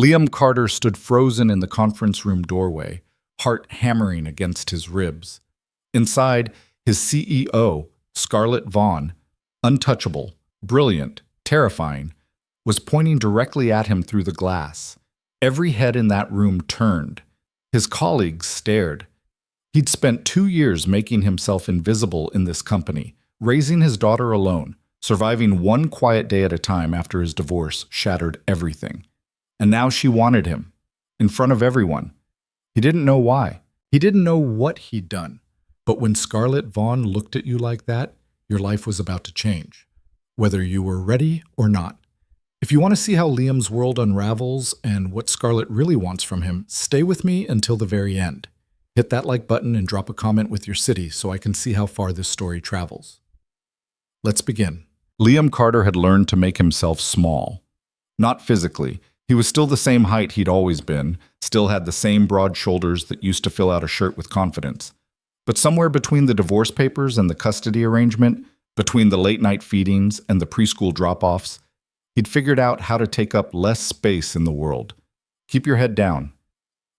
Liam Carter stood frozen in the conference room doorway, heart hammering against his ribs. Inside, his CEO, Scarlett Vaughn, untouchable, brilliant, terrifying, was pointing directly at him through the glass. Every head in that room turned. His colleagues stared. He'd spent 2 years making himself invisible in this company, raising his daughter alone, surviving one quiet day at a time after his divorce shattered everything. And now she wanted him, in front of everyone. He didn't know why. He didn't know what he'd done. But when Scarlett Vaughn looked at you like that, your life was about to change, whether you were ready or not. If you want to see how Liam's world unravels and what Scarlett really wants from him, stay with me until the very end. Hit that like button and drop a comment with your city so I can see how far this story travels. Let's begin. Liam Carter had learned to make himself small. Not physically. He was still the same height he'd always been, still had the same broad shoulders that used to fill out a shirt with confidence. But somewhere between the divorce papers and the custody arrangement, between the late-night feedings and the preschool drop-offs, he'd figured out how to take up less space in the world. Keep your head down.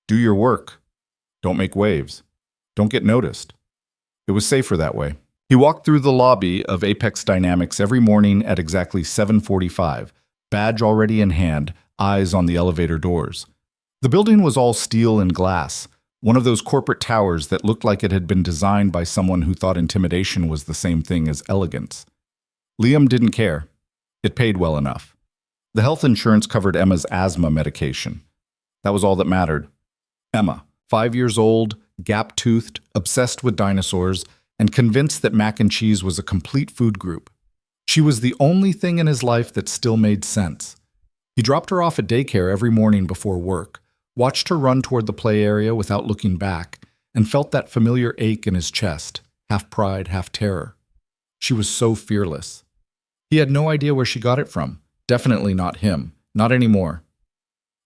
Do your work. Don't make waves. Don't get noticed. It was safer that way. He walked through the lobby of Apex Dynamics every morning at exactly 7:45, badge already in hand, eyes on the elevator doors. The building was all steel and glass, one of those corporate towers that looked like it had been designed by someone who thought intimidation was the same thing as elegance. Liam didn't care. It paid well enough. The health insurance covered Emma's asthma medication. That was all that mattered. Emma, 5 years old, gap-toothed, obsessed with dinosaurs, and convinced that mac and cheese was a complete food group. She was the only thing in his life that still made sense. He dropped her off at daycare every morning before work, watched her run toward the play area without looking back, and felt that familiar ache in his chest, half pride, half terror. She was so fearless. He had no idea where she got it from. Definitely not him. Not anymore.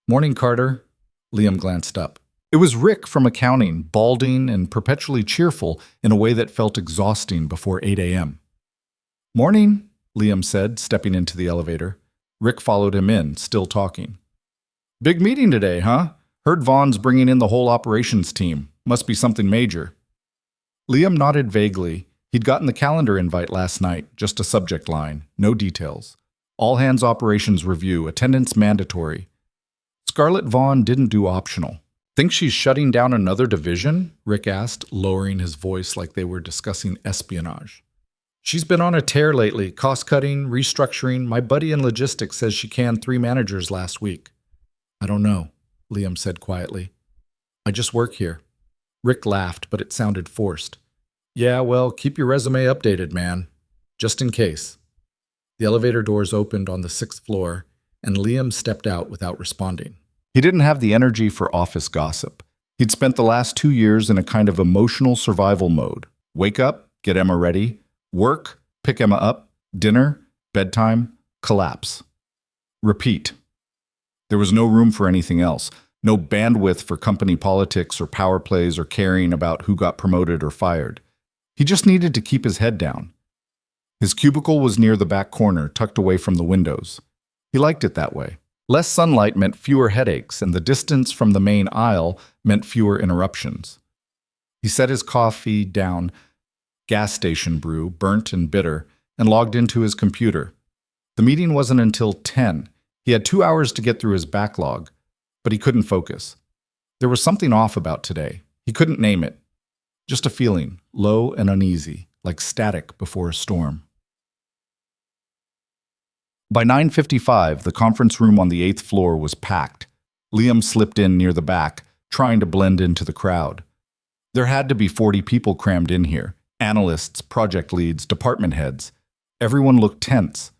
"Morning, Carter." Liam glanced up. It was Rick from accounting, balding and perpetually cheerful in a way that felt exhausting before 8 a.m. "Morning," Liam said, stepping into the elevator. Rick followed him in, still talking. "Big meeting today, huh? Heard Vaughn's bringing in the whole operations team. Must be something major." Liam nodded vaguely. He'd gotten the calendar invite last night, just a subject line, no details. All hands operations review, attendance mandatory. Scarlett Vaughn didn't do optional. "Think she's shutting down another division?" Rick asked, lowering his voice like they were discussing espionage. "She's been on a tear lately, cost-cutting, restructuring. My buddy in logistics says she canned 3 managers last week." "I don't know," Liam said quietly. "I just work here." Rick laughed, but it sounded forced. "Yeah, well, keep your resume updated, man. Just in case." The elevator doors opened on the 6th floor, and Liam stepped out without responding. He didn't have the energy for office gossip. He'd spent the last 2 years in a kind of emotional survival mode. Wake up, get Emma ready, work, pick Emma up, dinner, bedtime, collapse. Repeat. There was no room for anything else, no bandwidth for company politics or power plays or caring about who got promoted or fired. He just needed to keep his head down. His cubicle was near the back corner, tucked away from the windows. He liked it that way. Less sunlight meant fewer headaches, and the distance from the main aisle meant fewer interruptions. He set his coffee down, gas station brew, burnt and bitter, and logged into his computer. The meeting wasn't until 10. He had 2 hours to get through his backlog, but he couldn't focus. There was something off about today. He couldn't name it. Just a feeling, low and uneasy, like static before a storm. By 9:55, the conference room on the 8th floor was packed. Liam slipped in near the back, trying to blend into the crowd. There had to be 40 people crammed in here. Analysts, project leads, department heads. Everyone looked tense.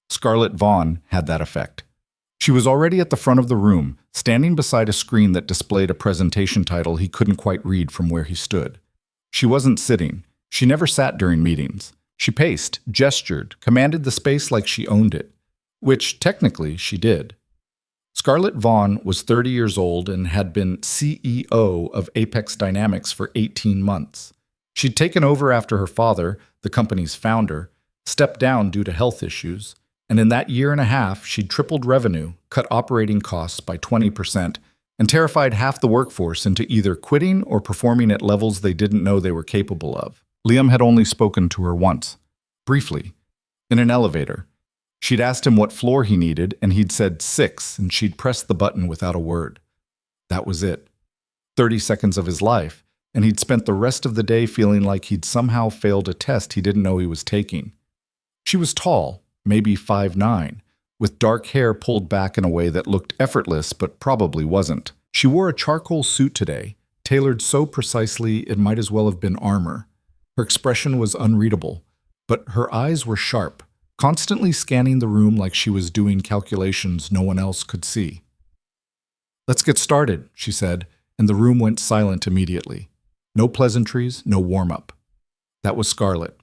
Scarlett Vaughn had that effect. She was already at the front of the room, standing beside a screen that displayed a presentation title he couldn't quite read from where he stood. She wasn't sitting. She never sat during meetings. She paced, gestured, commanded the space like she owned it, which technically she did. Scarlett Vaughn was 30 years old and had been CEO of Apex Dynamics for 18 months. She'd taken over after her father, the company's founder, stepped down due to health issues, And in that year and a half, she'd tripled revenue, cut operating costs by 20%, and terrified half the workforce into either quitting or performing at levels they didn't know they were capable of. Liam had only spoken to her once, briefly, in an elevator. She'd asked him what floor he needed, and he'd said 6, and she'd pressed the button without a word. That was it. 30 seconds of his life, and he'd spent the rest of the day feeling like he'd somehow failed a test he didn't know he was taking. She was tall, maybe 5'9", with dark hair pulled back in a way that looked effortless but probably wasn't. She wore a charcoal suit today, tailored so precisely it might as well have been armor. Her expression was unreadable, but her eyes were sharp, constantly scanning the room like she was doing calculations no one else could see. "Let's get started," she said, and the room went silent immediately. No pleasantries, no warm-up. That was Scarlett.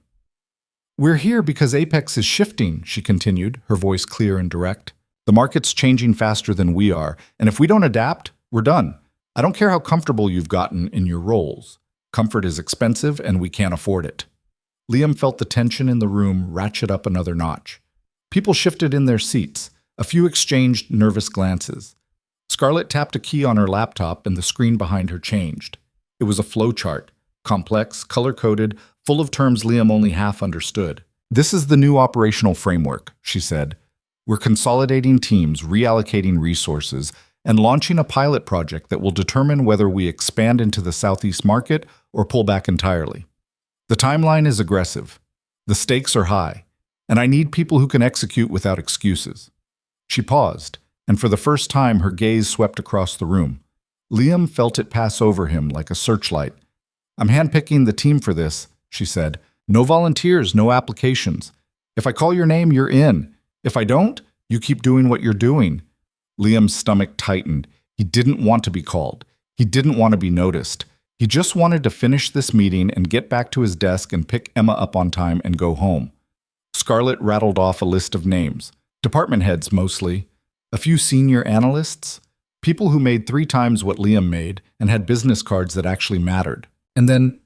"We're here because Apex is shifting," she continued, her voice clear and direct. "The market's changing faster than we are, and if we don't adapt, we're done. I don't care how comfortable you've gotten in your roles. Comfort is expensive, and we can't afford it." Liam felt the tension in the room ratchet up another notch. People shifted in their seats. A few exchanged nervous glances. Scarlett tapped a key on her laptop, and the screen behind her changed. It was a flowchart, complex, color-coded, full of terms Liam only half understood. "This is the new operational framework," she said. "We're consolidating teams, reallocating resources, and launching a pilot project that will determine whether we expand into the Southeast market or pull back entirely. The timeline is aggressive. The stakes are high, and I need people who can execute without excuses." She paused, and for the first time her gaze swept across the room. Liam felt it pass over him like a searchlight. "I'm handpicking the team for this," she said. "No volunteers, no applications. If I call your name, you're in. If I don't, you keep doing what you're doing." Liam's stomach tightened. He didn't want to be called. He didn't want to be noticed. He just wanted to finish this meeting and get back to his desk and pick Emma up on time and go home. Scarlett rattled off a list of names. Department heads, mostly. A few senior analysts. People who made 3 times what Liam made and had business cards that actually mattered. And then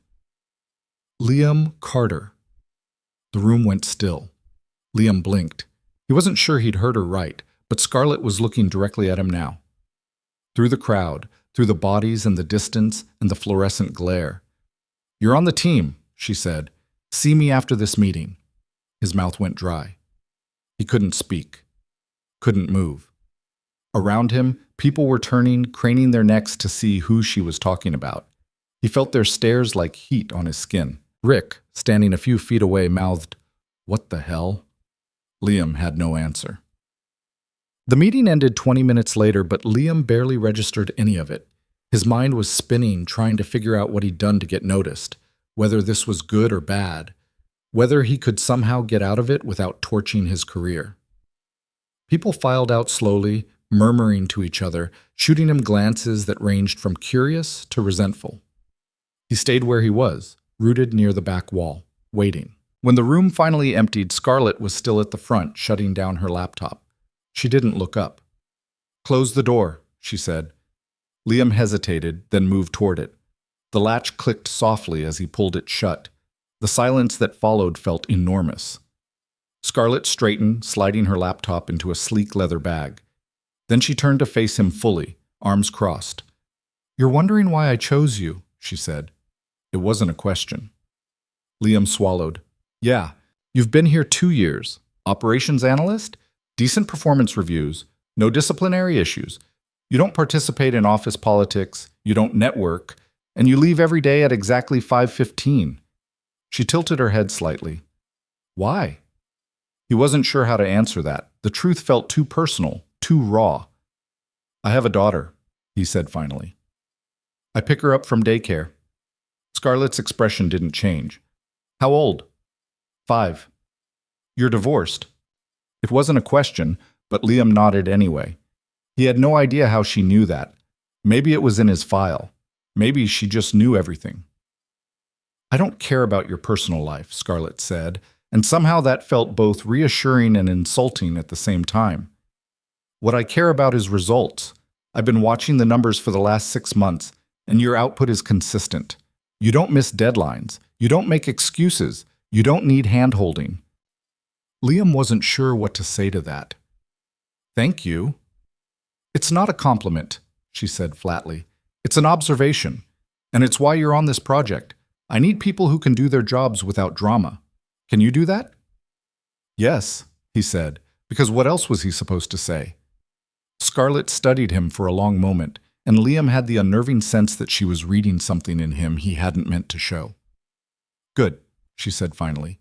Liam Carter. The room went still. Liam blinked. He wasn't sure he'd heard her right, but Scarlett was looking directly at him now. Through the crowd, through the bodies and the distance and the fluorescent glare. "You're on the team," she said. "See me after this meeting." His mouth went dry. He couldn't speak. Couldn't move. Around him, people were turning, craning their necks to see who she was talking about. He felt their stares like heat on his skin. Rick, standing a few feet away, mouthed, "What the hell?" Liam had no answer. The meeting ended 20 minutes later, but Liam barely registered any of it. His mind was spinning, trying to figure out what he'd done to get noticed, whether this was good or bad, whether he could somehow get out of it without torching his career. People filed out slowly, murmuring to each other, shooting him glances that ranged from curious to resentful. He stayed where he was, rooted near the back wall, waiting. When the room finally emptied, Scarlett was still at the front, shutting down her laptop. She didn't look up. "Close the door," she said. Liam hesitated, then moved toward it. The latch clicked softly as he pulled it shut. The silence that followed felt enormous. Scarlett straightened, sliding her laptop into a sleek leather bag. Then she turned to face him fully, arms crossed. "You're wondering why I chose you," she said. It wasn't a question. Liam swallowed. "Yeah, you've been here 2 years. Operations analyst? Decent performance reviews. No disciplinary issues. You don't participate in office politics. You don't network. And you leave every day at exactly 5:15. She tilted her head slightly. "Why?" He wasn't sure how to answer that. The truth felt too personal, too raw. "I have a daughter," he said finally. "I pick her up from daycare." Scarlett's expression didn't change. "How old?" 5. "You're divorced." It wasn't a question, but Liam nodded anyway. He had no idea how she knew that. Maybe it was in his file. Maybe she just knew everything. "I don't care about your personal life," Scarlett said, and somehow that felt both reassuring and insulting at the same time. "What I care about is results. I've been watching the numbers for the last 6 months, and your output is consistent. You don't miss deadlines. You don't make excuses. You don't need hand-holding." Liam wasn't sure what to say to that. Thank you. It's not a compliment, she said flatly. It's an observation, and it's why you're on this project. I need people who can do their jobs without drama. Can you do that? Yes, he said, because what else was he supposed to say? Scarlett studied him for a long moment, and Liam had the unnerving sense that she was reading something in him he hadn't meant to show. Good, she said finally.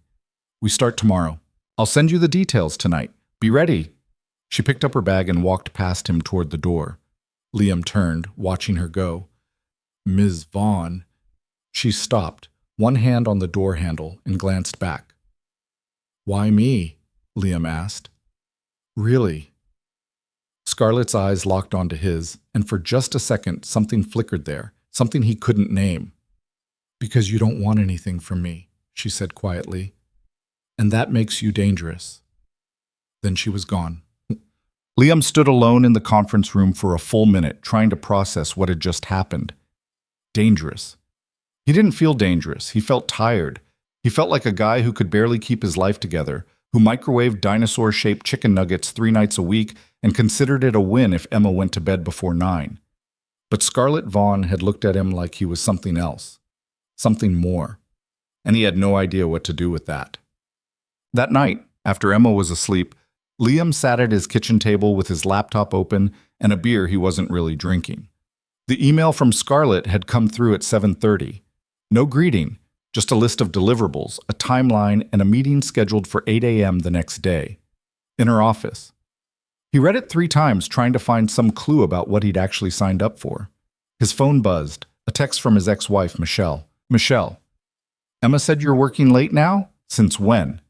We start tomorrow. I'll send you the details tonight. Be ready. She picked up her bag and walked past him toward the door. Liam turned, watching her go. Ms. Vaughn. She stopped, one hand on the door handle, and glanced back. Why me? Liam asked. Really? Scarlett's eyes locked onto his, and for just a second something flickered there, something he couldn't name. Because you don't want anything from me, she said quietly. And that makes you dangerous. Then she was gone. Liam stood alone in the conference room for a full minute, trying to process what had just happened. Dangerous. He didn't feel dangerous. He felt tired. He felt like a guy who could barely keep his life together, who microwaved dinosaur-shaped chicken nuggets 3 nights a week and considered it a win if Emma went to bed before 9. But Scarlett Vaughn had looked at him like he was something else, something more, and he had no idea what to do with that. That night, after Emma was asleep, Liam sat at his kitchen table with his laptop open and a beer he wasn't really drinking. The email from Scarlett had come through at 7:30. No greeting, just a list of deliverables, a timeline, and a meeting scheduled for 8 a.m. the next day. In her office. He read it 3 times, trying to find some clue about what he'd actually signed up for. His phone buzzed, a text from his ex-wife, Michelle. Michelle. Emma said you're working late now? Since when?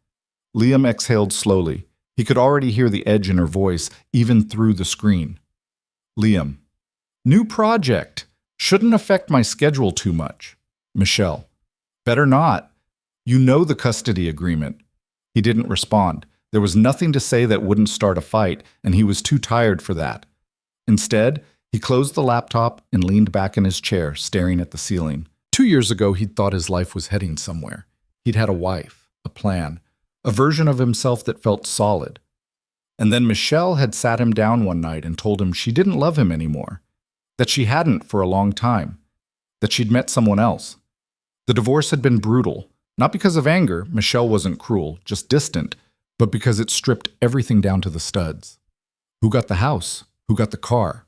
Liam exhaled slowly. He could already hear the edge in her voice, even through the screen. Liam. New project. Shouldn't affect my schedule too much. Michelle. Better not. You know the custody agreement. He didn't respond. There was nothing to say that wouldn't start a fight, and he was too tired for that. Instead, he closed the laptop and leaned back in his chair, staring at the ceiling. 2 years ago, he'd thought his life was heading somewhere. He'd had a wife, a plan, a version of himself that felt solid. And then Michelle had sat him down one night and told him she didn't love him anymore, that she hadn't for a long time, that she'd met someone else. The divorce had been brutal, not because of anger, Michelle wasn't cruel, just distant, but because it stripped everything down to the studs. Who got the house? Who got the car?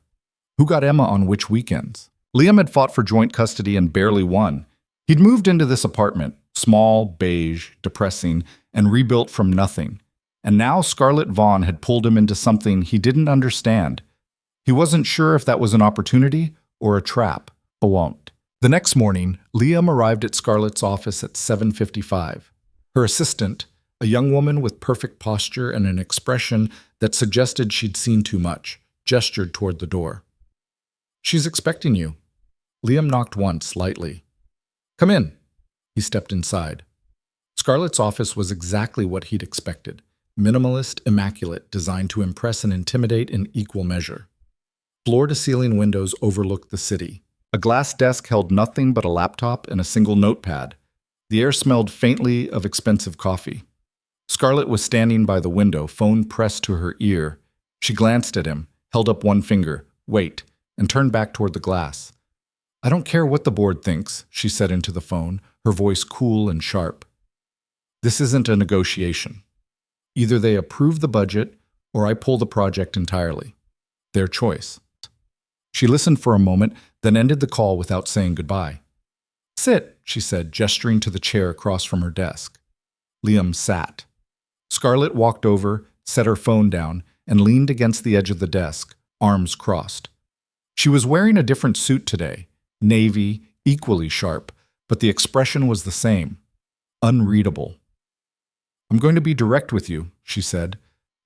Who got Emma on which weekends? Liam had fought for joint custody and barely won. He'd moved into this apartment, small, beige, depressing, and rebuilt from nothing. And now Scarlett Vaughn had pulled him into something he didn't understand. He wasn't sure if that was an opportunity or a trap. A won't. The next morning, Liam arrived at Scarlett's office at 7:55. Her assistant, a young woman with perfect posture and an expression that suggested she'd seen too much, gestured toward the door. She's expecting you. Liam knocked once, lightly. Come in. He stepped inside. Scarlett's office was exactly what he'd expected. Minimalist, immaculate, designed to impress and intimidate in equal measure. Floor-to-ceiling windows overlooked the city. A glass desk held nothing but a laptop and a single notepad. The air smelled faintly of expensive coffee. Scarlett was standing by the window, phone pressed to her ear. She glanced at him, held up one finger, wait, and turned back toward the glass. I don't care what the board thinks, she said into the phone, her voice cool and sharp. This isn't a negotiation. Either they approve the budget or I pull the project entirely. Their choice. She listened for a moment, then ended the call without saying goodbye. Sit, she said, gesturing to the chair across from her desk. Liam sat. Scarlett walked over, set her phone down, and leaned against the edge of the desk, arms crossed. She was wearing a different suit today, navy, equally sharp, but the expression was the same. Unreadable. I'm going to be direct with you, she said.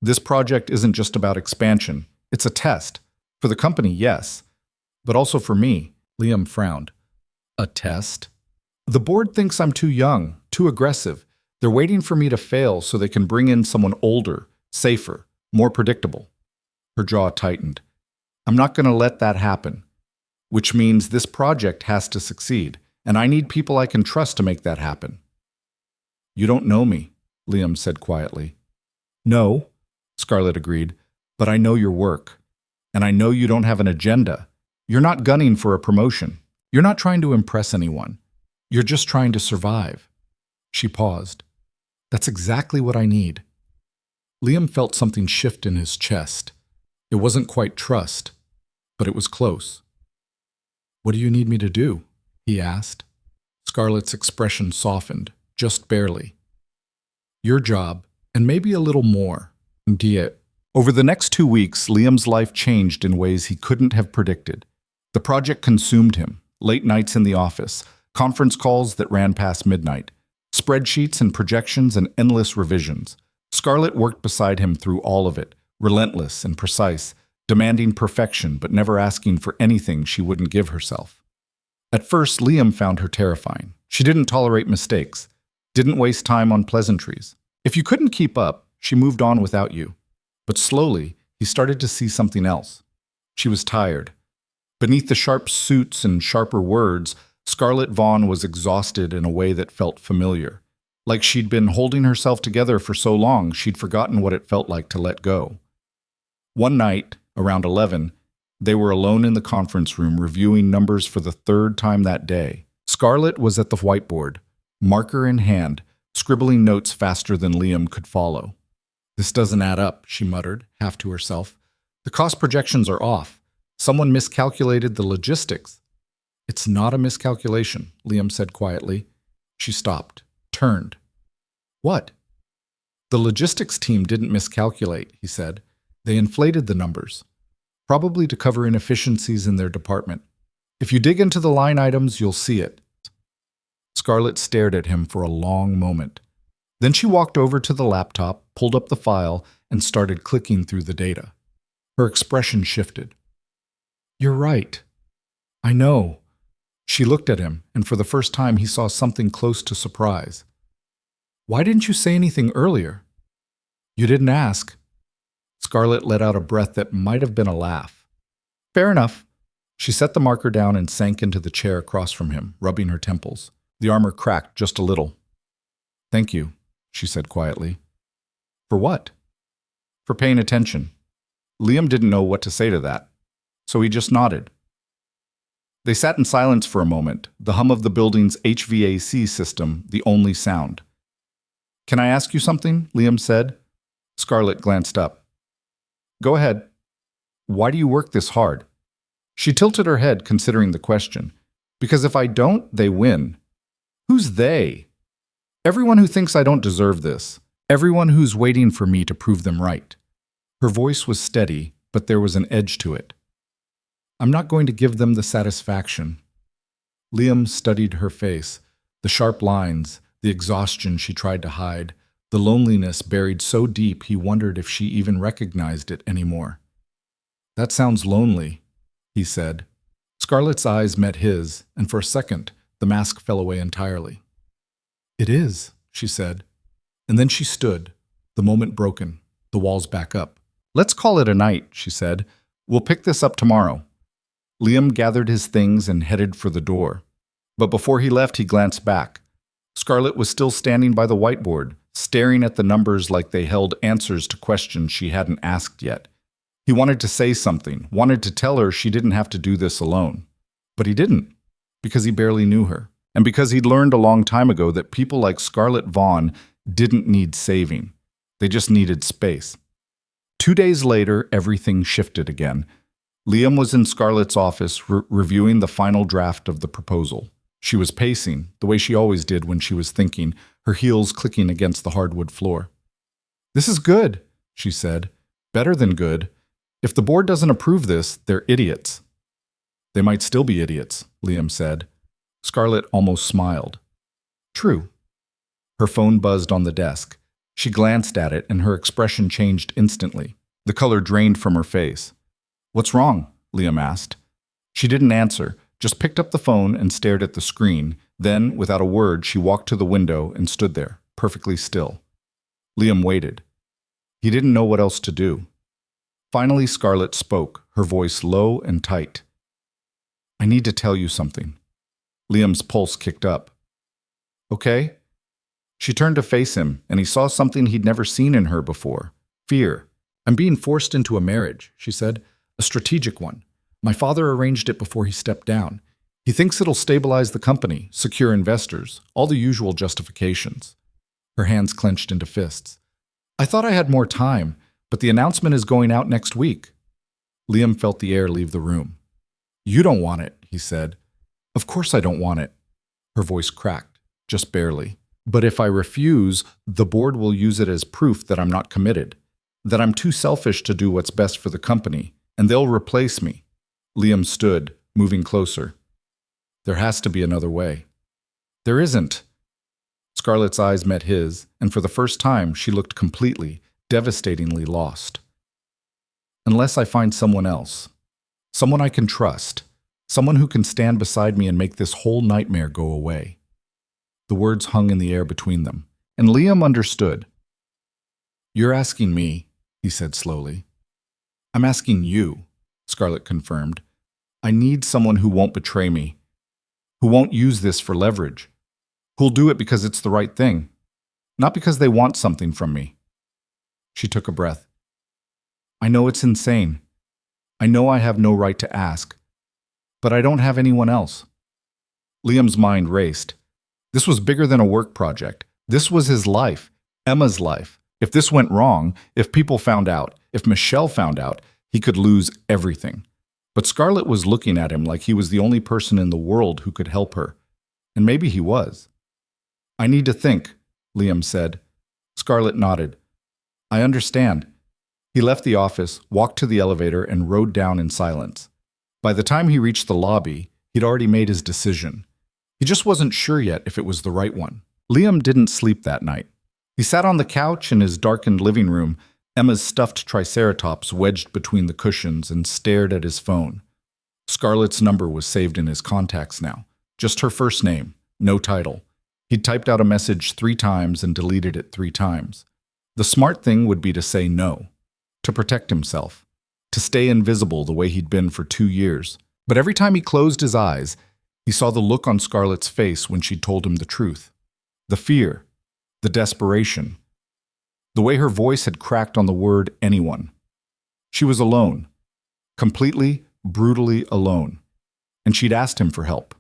This project isn't just about expansion. It's a test. For the company, yes. But also for me. Liam frowned. A test? The board thinks I'm too young, too aggressive. They're waiting for me to fail so they can bring in someone older, safer, more predictable. Her jaw tightened. I'm not going to let that happen. Which means this project has to succeed, and I need people I can trust to make that happen. You don't know me, Liam said quietly. No, Scarlett agreed, but I know your work. And I know you don't have an agenda. You're not gunning for a promotion. You're not trying to impress anyone. You're just trying to survive. She paused. That's exactly what I need. Liam felt something shift in his chest. It wasn't quite trust, but it was close. What do you need me to do? He asked. Scarlett's expression softened, just barely. Your job, and maybe a little more. Over the next 2 weeks, Liam's life changed in ways he couldn't have predicted. The project consumed him. Late nights in the office, conference calls that ran past midnight, spreadsheets and projections and endless revisions. Scarlett worked beside him through all of it, relentless and precise, demanding perfection but never asking for anything she wouldn't give herself. At first, Liam found her terrifying. She didn't tolerate mistakes, didn't waste time on pleasantries. If you couldn't keep up, she moved on without you. But slowly, he started to see something else. She was tired. Beneath the sharp suits and sharper words, Scarlett Vaughn was exhausted in a way that felt familiar. Like she'd been holding herself together for so long, she'd forgotten what it felt like to let go. One night, around 11, they were alone in the conference room reviewing numbers for the 3rd time that day. Scarlett was at the whiteboard, marker in hand, scribbling notes faster than Liam could follow. This doesn't add up, she muttered, half to herself. The cost projections are off. Someone miscalculated the logistics. It's not a miscalculation, Liam said quietly. She stopped, turned. What? The logistics team didn't miscalculate, he said. They inflated the numbers, probably to cover inefficiencies in their department. If you dig into the line items, you'll see it. Scarlett stared at him for a long moment. Then she walked over to the laptop, pulled up the file, and started clicking through the data. Her expression shifted. You're right. I know. She looked at him, and for the first time he saw something close to surprise. Why didn't you say anything earlier? You didn't ask. Scarlett let out a breath that might have been a laugh. Fair enough. She set the marker down and sank into the chair across from him, rubbing her temples. The armor cracked just a little. Thank you, she said quietly. For what? For paying attention. Liam didn't know what to say to that, so he just nodded. They sat in silence for a moment, the hum of the building's HVAC system the only sound. Can I ask you something? Liam said. Scarlett glanced up. Go ahead. Why do you work this hard? She tilted her head, considering the question. Because if I don't, they win. Who's they? Everyone who thinks I don't deserve this. Everyone who's waiting for me to prove them right. Her voice was steady, but there was an edge to it. I'm not going to give them the satisfaction. Liam studied her face, the sharp lines, the exhaustion she tried to hide, the loneliness buried so deep he wondered if she even recognized it anymore. That sounds lonely, he said. Scarlett's eyes met his, and for a second, the mask fell away entirely. It is, she said. And then she stood, the moment broken, the walls back up. Let's call it a night, she said. We'll pick this up tomorrow. Liam gathered his things and headed for the door. But before he left, he glanced back. Scarlett was still standing by the whiteboard, staring at the numbers like they held answers to questions she hadn't asked yet. He wanted to say something, wanted to tell her she didn't have to do this alone. But he didn't, because he barely knew her, and because he'd learned a long time ago that people like Scarlett Vaughn didn't need saving. They just needed space. 2 days later, everything shifted again. Liam was in Scarlett's office reviewing the final draft of the proposal. She was pacing, the way she always did when she was thinking, her heels clicking against the hardwood floor. This is good, she said. Better than good. If the board doesn't approve this, they're idiots. They might still be idiots, Liam said. Scarlett almost smiled. True. Her phone buzzed on the desk. She glanced at it, and her expression changed instantly. The color drained from her face. What's wrong? Liam asked. She didn't answer, just picked up the phone and stared at the screen. Then, without a word, she walked to the window and stood there, perfectly still. Liam waited. He didn't know what else to do. Finally, Scarlett spoke, her voice low and tight. I need to tell you something. Liam's pulse kicked up. Okay? She turned to face him, and he saw something he'd never seen in her before. Fear. I'm being forced into a marriage, she said. A strategic one. My father arranged it before he stepped down. He thinks it'll stabilize the company, secure investors, all the usual justifications. Her hands clenched into fists. I thought I had more time, but the announcement is going out next week. Liam felt the air leave the room. You don't want it, he said. Of course I don't want it. Her voice cracked, just barely. But if I refuse, the board will use it as proof that I'm not committed, that I'm too selfish to do what's best for the company, and they'll replace me. Liam stood, moving closer. There has to be another way. There isn't. Scarlett's eyes met his, and for the first time she looked completely, devastatingly lost. Unless I find someone else. Someone I can trust. Someone who can stand beside me and make this whole nightmare go away. The words hung in the air between them, and Liam understood. You're asking me, he said slowly. I'm asking you, Scarlett confirmed. I need someone who won't betray me, who won't use this for leverage, who'll do it because it's the right thing, not because they want something from me. She took a breath. I know it's insane. I know I have no right to ask, but I don't have anyone else. Liam's mind raced. This was bigger than a work project. This was his life, Emma's life. If this went wrong, if people found out, if Michelle found out, he could lose everything. But Scarlett was looking at him like he was the only person in the world who could help her. And maybe he was. I need to think, Liam said. Scarlett nodded. I understand. He left the office, walked to the elevator, and rode down in silence. By the time he reached the lobby, he'd already made his decision. He just wasn't sure yet if it was the right one. Liam didn't sleep that night. He sat on the couch in his darkened living room, Emma's stuffed triceratops wedged between the cushions, and stared at his phone. Scarlett's number was saved in his contacts now. Just her first name, no title. He'd typed out a message 3 times and deleted it 3 times. The smart thing would be to say no, to protect himself, to stay invisible the way he'd been for 2 years. But every time he closed his eyes, he saw the look on Scarlett's face when she told him the truth. The fear, the desperation, the way her voice had cracked on the word anyone. She was alone, completely, brutally alone, and she'd asked him for help.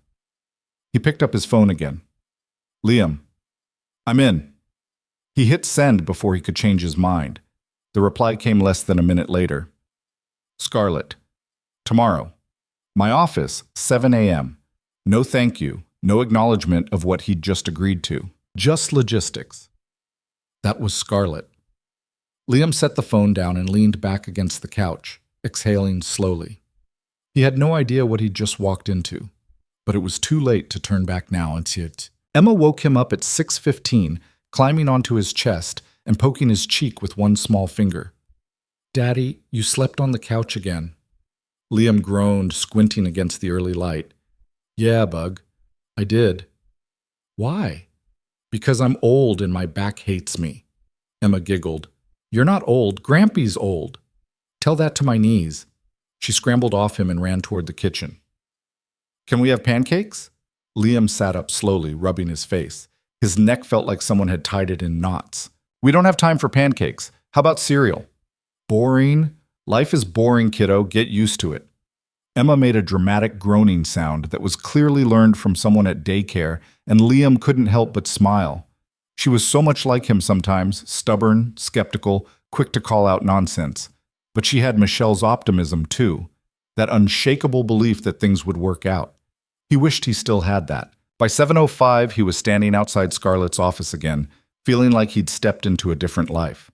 He picked up his phone again. Liam, I'm in. He hit send before he could change his mind. The reply came less than a minute later. Scarlett, tomorrow. My office, 7 a.m. No thank you, no acknowledgement of what he'd just agreed to. Just logistics. That was Scarlett. Liam set the phone down and leaned back against the couch, exhaling slowly. He had no idea what he'd just walked into, but it was too late to turn back now and see it. Emma woke him up at 6:15, climbing onto his chest and poking his cheek with one small finger. Daddy, you slept on the couch again. Liam groaned, squinting against the early light. Yeah, Bug, I did. Why? Because I'm old and my back hates me. Emma giggled. You're not old, Grampy's old. Tell that to my knees. She scrambled off him and ran toward the kitchen. Can we have pancakes? Liam sat up slowly, rubbing his face. His neck felt like someone had tied it in knots. We don't have time for pancakes. How about cereal? Boring? Life is boring, kiddo. Get used to it. Emma made a dramatic groaning sound that was clearly learned from someone at daycare, and Liam couldn't help but smile. She was so much like him sometimes, stubborn, skeptical, quick to call out nonsense. But she had Michelle's optimism too, that unshakable belief that things would work out. He wished he still had that. By 7:05, he was standing outside Scarlett's office again, feeling like he'd stepped into a different life.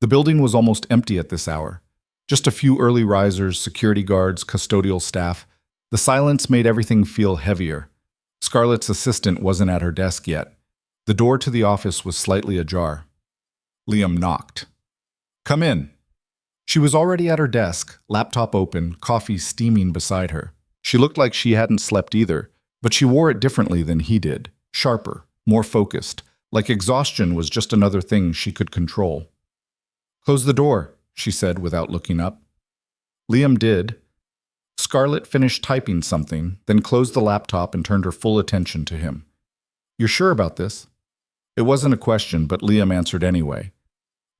The building was almost empty at this hour. Just a few early risers, security guards, custodial staff. The silence made everything feel heavier. Scarlett's assistant wasn't at her desk yet. The door to the office was slightly ajar. Liam knocked. Come in. She was already at her desk, laptop open, coffee steaming beside her. She looked like she hadn't slept either, but she wore it differently than he did, sharper, more focused, like exhaustion was just another thing she could control. Close the door, she said without looking up. Liam did. Scarlett finished typing something, then closed the laptop and turned her full attention to him. You're sure about this? It wasn't a question, but Liam answered anyway.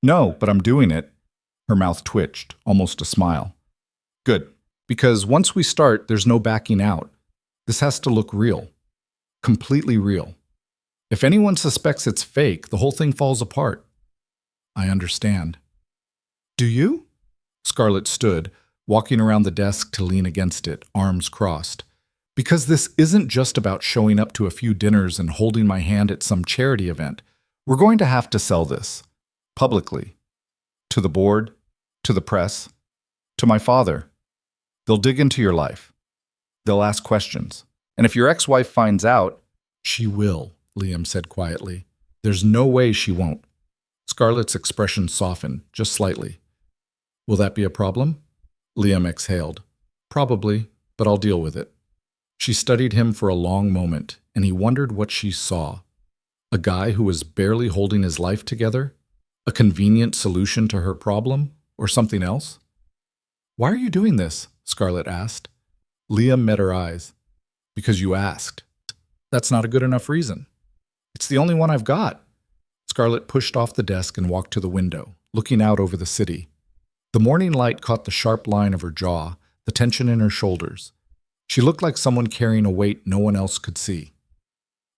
No, but I'm doing it. Her mouth twitched, almost a smile. Good, because once we start, there's no backing out. This has to look real. Completely real. If anyone suspects it's fake, the whole thing falls apart. I understand. Do you? Scarlett stood, walking around the desk to lean against it, arms crossed. Because this isn't just about showing up to a few dinners and holding my hand at some charity event. We're going to have to sell this. Publicly. To the board, to the press, to my father. They'll dig into your life. They'll ask questions. And if your ex-wife finds out, she will, Liam said quietly. There's no way she won't. Scarlett's expression softened, just slightly. Will that be a problem? Liam exhaled. Probably, but I'll deal with it. She studied him for a long moment, and he wondered what she saw. A guy who was barely holding his life together? A convenient solution to her problem? Or something else? Why are you doing this? Scarlett asked. Liam met her eyes. Because you asked. That's not a good enough reason. It's the only one I've got. Scarlett pushed off the desk and walked to the window, looking out over the city. The morning light caught the sharp line of her jaw, the tension in her shoulders. She looked like someone carrying a weight no one else could see.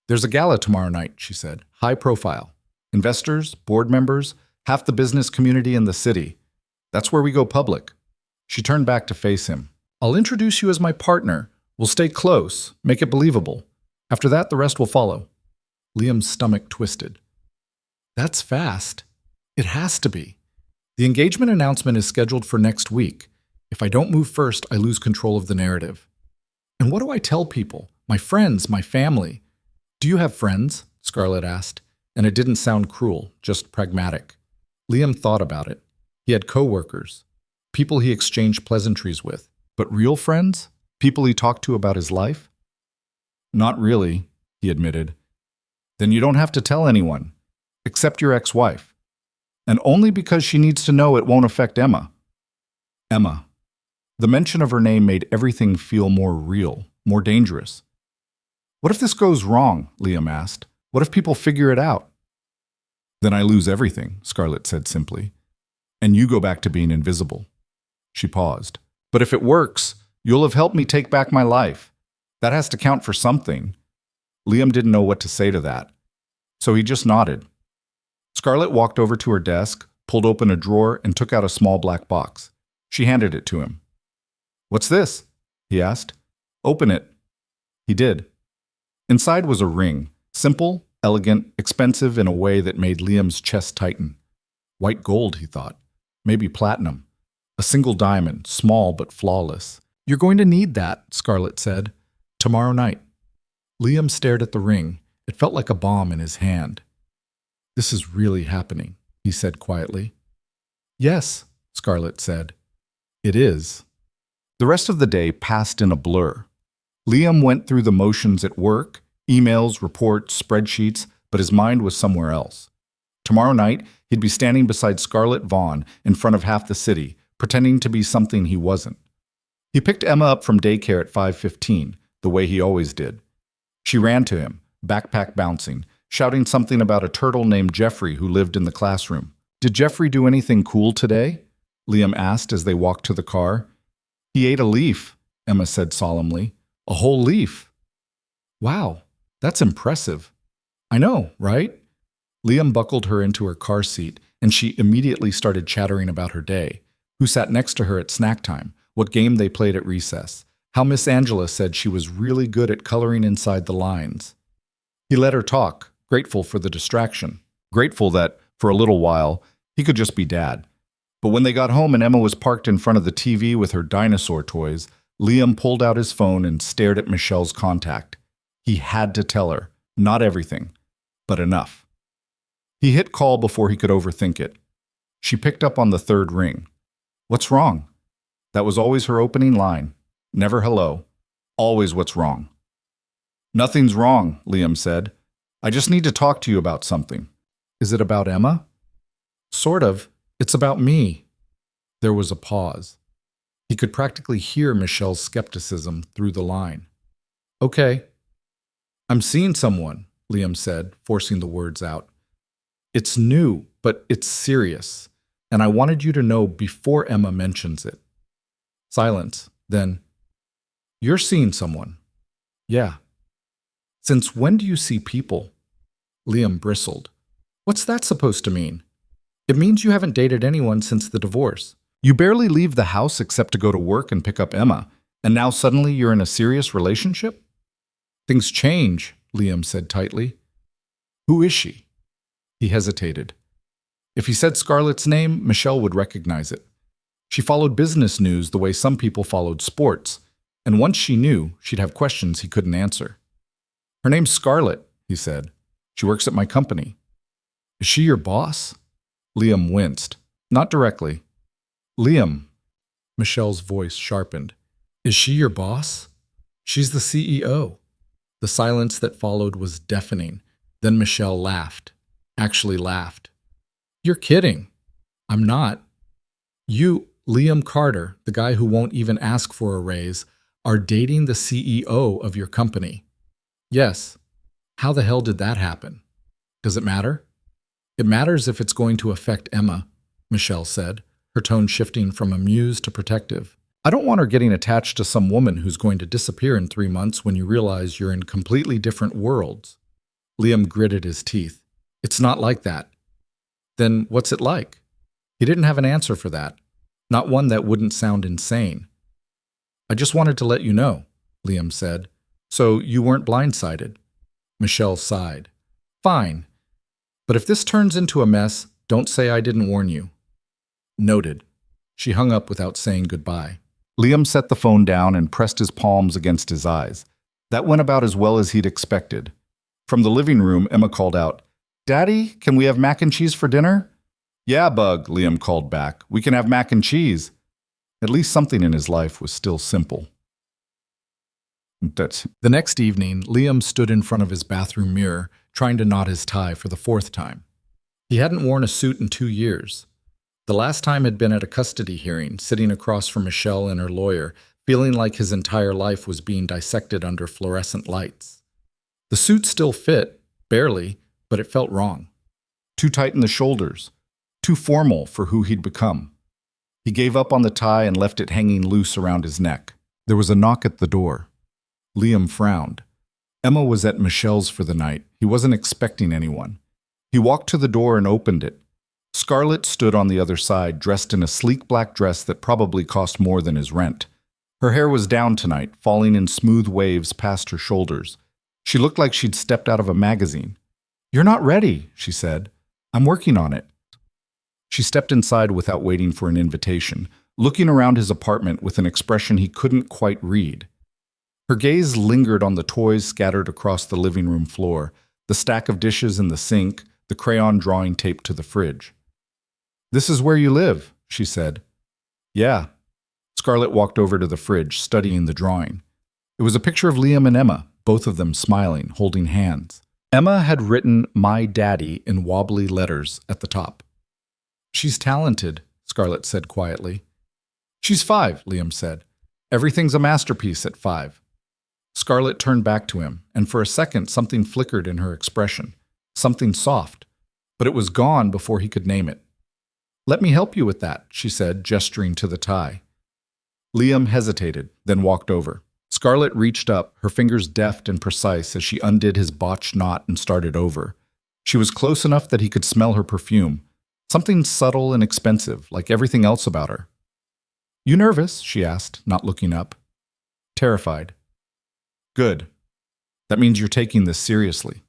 There's a gala tomorrow night, she said, high profile. Investors, board members, half the business community in the city. That's where we go public. She turned back to face him. I'll introduce you as my partner. We'll stay close, make it believable. After that, the rest will follow. Liam's stomach twisted. That's fast. It has to be. The engagement announcement is scheduled for next week. If I don't move first, I lose control of the narrative. And what do I tell people? My friends, my family. Do you have friends? Scarlett asked, and it didn't sound cruel, just pragmatic. Liam thought about it. He had coworkers, people he exchanged pleasantries with. But real friends? People he talked to about his life? Not really, he admitted. Then you don't have to tell anyone, except your ex-wife. And only because she needs to know it won't affect Emma. Emma. The mention of her name made everything feel more real, more dangerous. What if this goes wrong? Liam asked. What if people figure it out? Then I lose everything, Scarlett said simply. And you go back to being invisible. She paused. But if it works, you'll have helped me take back my life. That has to count for something. Liam didn't know what to say to that. So he just nodded. Scarlett walked over to her desk, pulled open a drawer, and took out a small black box. She handed it to him. What's this? He asked. Open it. He did. Inside was a ring, simple, elegant, expensive in a way that made Liam's chest tighten. White gold, he thought. Maybe platinum. A single diamond, small but flawless. You're going to need that, Scarlett said. Tomorrow night. Liam stared at the ring. It felt like a bomb in his hand. This is really happening, he said quietly. Yes, Scarlett said. It is. The rest of the day passed in a blur. Liam went through the motions at work, emails, reports, spreadsheets, but his mind was somewhere else. Tomorrow night, he'd be standing beside Scarlett Vaughn in front of half the city, pretending to be something he wasn't. He picked Emma up from daycare at 5:15, the way he always did. She ran to him, backpack bouncing, shouting something about a turtle named Jeffrey who lived in the classroom. Did Jeffrey do anything cool today? Liam asked as they walked to the car. He ate a leaf, Emma said solemnly. A whole leaf. Wow, that's impressive. I know, right? Liam buckled her into her car seat, and she immediately started chattering about her day, who sat next to her at snack time, what game they played at recess, how Miss Angela said she was really good at coloring inside the lines. He let her talk, grateful for the distraction, grateful that, for a little while, he could just be dad. But when they got home and Emma was parked in front of the TV with her dinosaur toys, Liam pulled out his phone and stared at Michelle's contact. He had to tell her, not everything, but enough. He hit call before he could overthink it. She picked up on the third ring. What's wrong? That was always her opening line. Never hello. Always what's wrong. Nothing's wrong, Liam said. I just need to talk to you about something. Is it about Emma? Sort of. It's about me. There was a pause. He could practically hear Michelle's skepticism through the line. Okay. I'm seeing someone, Liam said, forcing the words out. It's new, but it's serious. and I wanted you to know before Emma mentions it. Silence. Then, you're seeing someone. Yeah. Since when do you see people? Liam bristled. What's that supposed to mean? It means you haven't dated anyone since the divorce. You barely leave the house except to go to work and pick up Emma, and now suddenly you're in a serious relationship? Things change, Liam said tightly. Who is she? He hesitated. If he said Scarlett's name, Michelle would recognize it. She followed business news the way some people followed sports, and once she knew, she'd have questions he couldn't answer. Her name's Scarlett, he said. She works at my company. Is she your boss? Liam winced. Not directly. Liam. Michelle's voice sharpened. Is she your boss? She's the CEO. The silence that followed was deafening. Then Michelle laughed. Actually laughed. You're kidding. I'm not. You, Liam Carter, the guy who won't even ask for a raise, are dating the CEO of your company. Yes. How the hell did that happen? Does it matter? It matters if it's going to affect Emma, Michelle said, her tone shifting from amused to protective. I don't want her getting attached to some woman who's going to disappear in 3 months when you realize you're in completely different worlds. Liam gritted his teeth. It's not like that. Then what's it like? He didn't have an answer for that, not one that wouldn't sound insane. I just wanted to let you know, Liam said, so you weren't blindsided. Michelle sighed. Fine. But if this turns into a mess, don't say I didn't warn you. Noted. She hung up without saying goodbye. Liam set the phone down and pressed his palms against his eyes. That went about as well as he'd expected. From the living room, Emma called out, Daddy, can we have mac and cheese for dinner? Yeah, Bug, Liam called back. We can have mac and cheese. At least something in his life was still simple. The next evening, Liam stood in front of his bathroom mirror, trying to knot his tie for the 4th time. He hadn't worn a suit in 2 years. The last time had been at a custody hearing, sitting across from Michelle and her lawyer, feeling like his entire life was being dissected under fluorescent lights. The suit still fit, barely, but it felt wrong. Too tight in the shoulders, too formal for who he'd become. He gave up on the tie and left it hanging loose around his neck. There was a knock at the door. Liam frowned. Emma was at Michelle's for the night. He wasn't expecting anyone. He walked to the door and opened it. Scarlett stood on the other side, dressed in a sleek black dress that probably cost more than his rent. Her hair was down tonight, falling in smooth waves past her shoulders. She looked like she'd stepped out of a magazine. You're not ready, she said. I'm working on it. She stepped inside without waiting for an invitation, looking around his apartment with an expression he couldn't quite read. Her gaze lingered on the toys scattered across the living room floor, the stack of dishes in the sink, the crayon drawing taped to the fridge. This is where you live, she said. Yeah. Scarlett walked over to the fridge, studying the drawing. It was a picture of Liam and Emma, both of them smiling, holding hands. Emma had written "My Daddy" in wobbly letters at the top. She's talented, Scarlett said quietly. She's 5, Liam said. Everything's a masterpiece at 5. Scarlett turned back to him, and for a second something flickered in her expression, something soft, but it was gone before he could name it. Let me help you with that, she said, gesturing to the tie. Liam hesitated, then walked over. Scarlett reached up, her fingers deft and precise as she undid his botched knot and started over. She was close enough that he could smell her perfume, something subtle and expensive, like everything else about her. You nervous? She asked, not looking up. Terrified. Good. That means you're taking this seriously.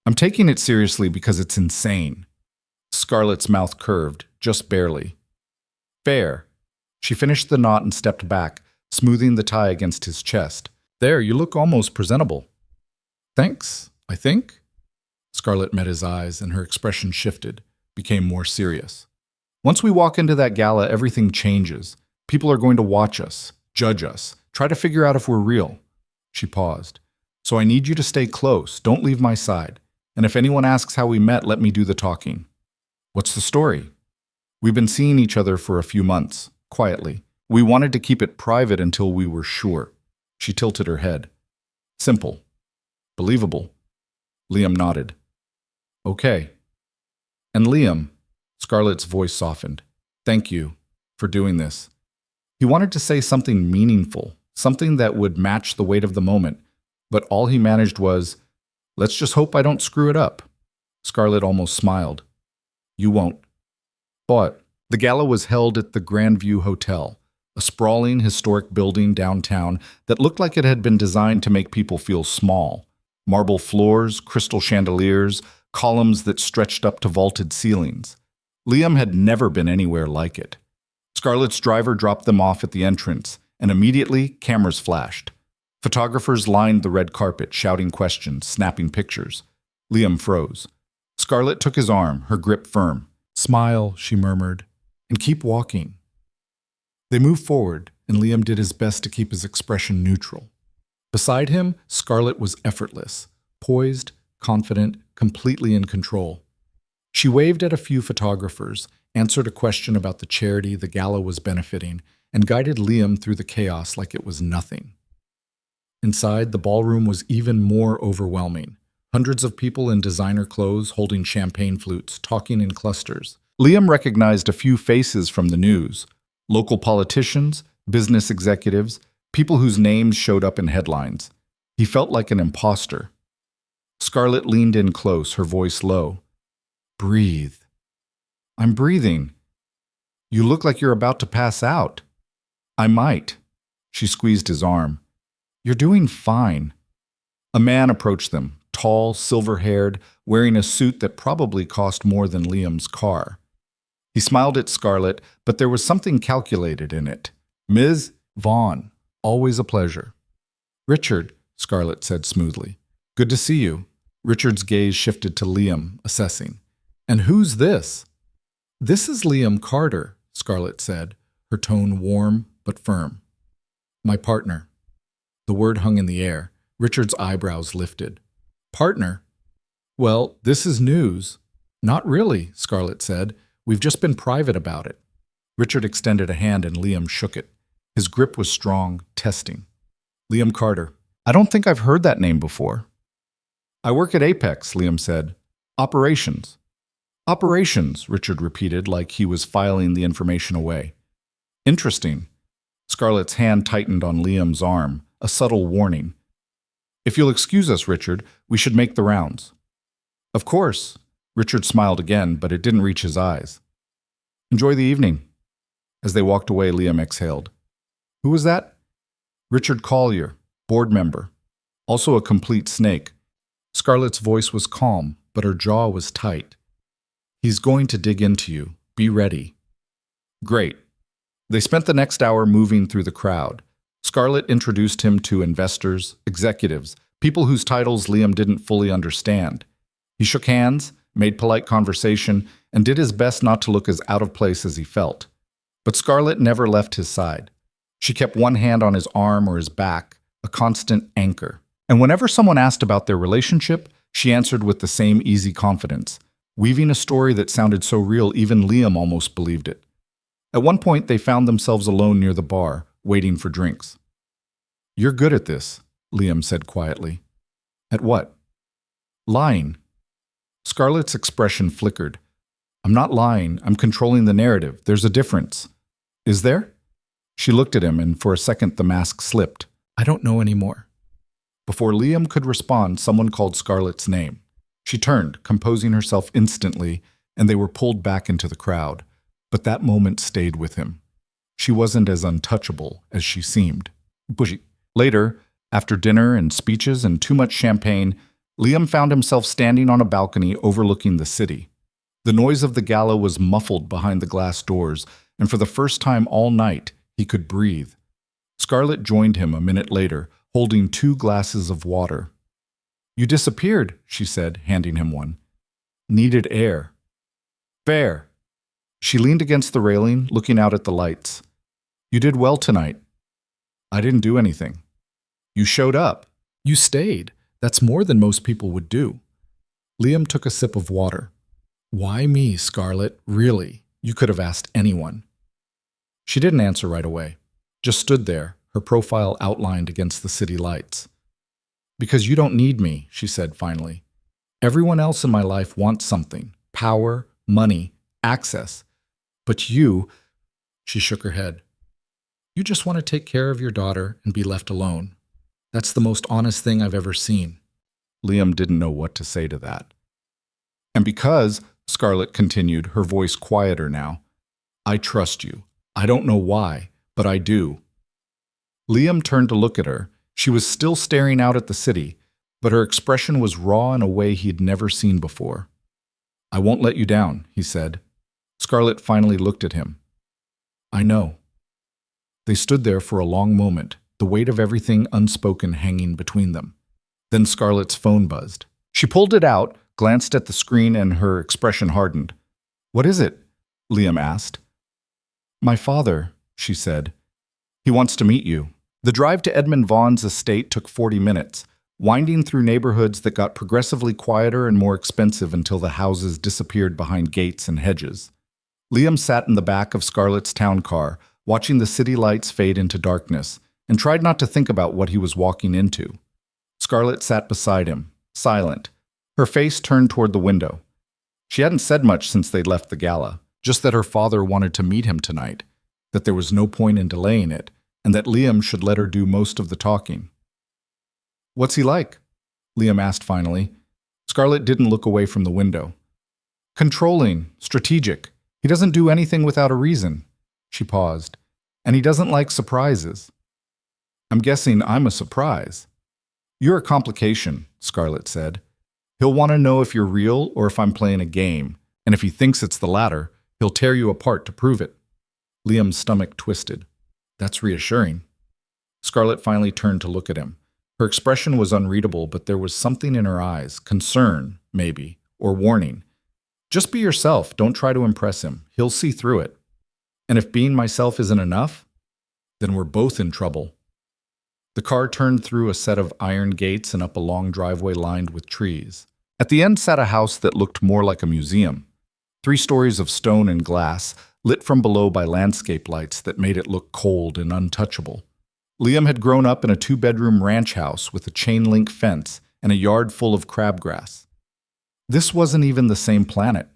I'm taking it seriously because it's insane. Scarlett's mouth curved, just barely. Fair. She finished the knot and stepped back, smoothing the tie against his chest. There, you look almost presentable. Thanks, I think. Scarlett met his eyes, and her expression shifted, became more serious. Once we walk into that gala, everything changes. People are going to watch us, judge us, try to figure out if we're real. She paused. So I need you to stay close. Don't leave my side. And if anyone asks how we met, let me do the talking. What's the story? We've been seeing each other for a few months, quietly. We wanted to keep it private until we were sure. She tilted her head. Simple. Believable. Liam nodded. Okay. And Liam, Scarlett's voice softened. Thank you for doing this. He wanted to say something meaningful, something that would match the weight of the moment, but all he managed was, let's just hope I don't screw it up. Scarlett almost smiled. You won't. But the gala was held at the Grandview Hotel, a sprawling historic building downtown that looked like it had been designed to make people feel small. Marble floors, crystal chandeliers, columns that stretched up to vaulted ceilings. Liam had never been anywhere like it. Scarlett's driver dropped them off at the entrance, and immediately cameras flashed. Photographers lined the red carpet, shouting questions, snapping pictures. Liam froze. Scarlett took his arm, her grip firm. Smile, she murmured, and keep walking. They moved forward, and Liam did his best to keep his expression neutral. Beside him, Scarlett was effortless, poised, confident, completely in control. She waved at a few photographers, answered a question about the charity the gala was benefiting, and guided Liam through the chaos like it was nothing. Inside, the ballroom was even more overwhelming. Hundreds of people in designer clothes holding champagne flutes, talking in clusters. Liam recognized a few faces from the news. Local politicians, business executives, people whose names showed up in headlines. He felt like an imposter. Scarlett leaned in close, her voice low. Breathe. I'm breathing. You look like you're about to pass out. I might. She squeezed his arm. You're doing fine. A man approached them, tall, silver-haired, wearing a suit that probably cost more than Liam's car. He smiled at Scarlett, but there was something calculated in it. Ms. Vaughn, always a pleasure. Richard, Scarlett said smoothly. Good to see you. Richard's gaze shifted to Liam, assessing. And who's this? This is Liam Carter, Scarlett said, her tone warm but firm. My partner. The word hung in the air. Richard's eyebrows lifted. Partner? Well, this is news. Not really, Scarlett said. We've just been private about it. Richard extended a hand and Liam shook it. His grip was strong, testing. Liam Carter. I don't think I've heard that name before. I work at Apex, Liam said. Operations. Operations, Richard repeated like he was filing the information away. Interesting. Scarlett's hand tightened on Liam's arm, a subtle warning. If you'll excuse us, Richard, we should make the rounds. Of course. Richard smiled again, but it didn't reach his eyes. Enjoy the evening. As they walked away, Liam exhaled. Who was that? Richard Collier, board member. Also a complete snake. Scarlett's voice was calm, but her jaw was tight. He's going to dig into you. Be ready. Great. They spent the next hour moving through the crowd. Scarlett introduced him to investors, executives, people whose titles Liam didn't fully understand. He shook hands, made polite conversation, and did his best not to look as out of place as he felt. But Scarlett never left his side. She kept one hand on his arm or his back, a constant anchor. And whenever someone asked about their relationship, she answered with the same easy confidence, weaving a story that sounded so real even Liam almost believed it. At one point, they found themselves alone near the bar, waiting for drinks. You're good at this, Liam said quietly. At what? Lying. Scarlett's expression flickered. I'm not lying. I'm controlling the narrative. There's a difference. Is there? She looked at him, and for a second the mask slipped. I don't know anymore. Before Liam could respond, someone called Scarlett's name. She turned, composing herself instantly, and they were pulled back into the crowd. But that moment stayed with him. She wasn't as untouchable as she seemed. Bushy. Later, after dinner and speeches and too much champagne, Liam found himself standing on a balcony overlooking the city. The noise of the gala was muffled behind the glass doors, and for the first time all night, he could breathe. Scarlett joined him a minute later, holding 2 glasses of water. You disappeared, she said, handing him one. Needed air. Fair. She leaned against the railing, looking out at the lights. You did well tonight. I didn't do anything. You showed up. You stayed. That's more than most people would do. Liam took a sip of water. Why me, Scarlett? Really? You could have asked anyone. She didn't answer right away, just stood there, her profile outlined against the city lights. Because you don't need me, she said finally. Everyone else in my life wants something. Power, money, access. But you, she shook her head. You just want to take care of your daughter and be left alone. That's the most honest thing I've ever seen. Liam didn't know what to say to that. And because, Scarlett continued, her voice quieter now, I trust you. I don't know why, but I do. Liam turned to look at her. She was still staring out at the city, but her expression was raw in a way he'd never seen before. I won't let you down, he said. Scarlett finally looked at him. I know. They stood there for a long moment, the weight of everything unspoken hanging between them. Then Scarlett's phone buzzed. She pulled it out, glanced at the screen, and her expression hardened. What is it? Liam asked. My father, she said. He wants to meet you. The drive to Edmund Vaughn's estate took 40 minutes, winding through neighborhoods that got progressively quieter and more expensive until the houses disappeared behind gates and hedges. Liam sat in the back of Scarlett's town car, watching the city lights fade into darkness, and tried not to think about what he was walking into. Scarlett sat beside him, silent, her face turned toward the window. She hadn't said much since they'd left the gala, just that her father wanted to meet him tonight, that there was no point in delaying it, and that Liam should let her do most of the talking. What's he like? Liam asked finally. Scarlett didn't look away from the window. Controlling, strategic. He doesn't do anything without a reason. She paused. And he doesn't like surprises. I'm guessing I'm a surprise. You're a complication, Scarlett said. He'll want to know if you're real or if I'm playing a game, and if he thinks it's the latter, he'll tear you apart to prove it. Liam's stomach twisted. That's reassuring. Scarlett finally turned to look at him. Her expression was unreadable, but there was something in her eyes, concern, maybe, or warning. Just be yourself, don't try to impress him. He'll see through it. And if being myself isn't enough, then we're both in trouble. The car turned through a set of iron gates and up a long driveway lined with trees. At the end sat a house that looked more like a museum. 3 stories of stone and glass, lit from below by landscape lights that made it look cold and untouchable. Liam had grown up in a 2-bedroom ranch house with a chain-link fence and a yard full of crabgrass. This wasn't even the same planet.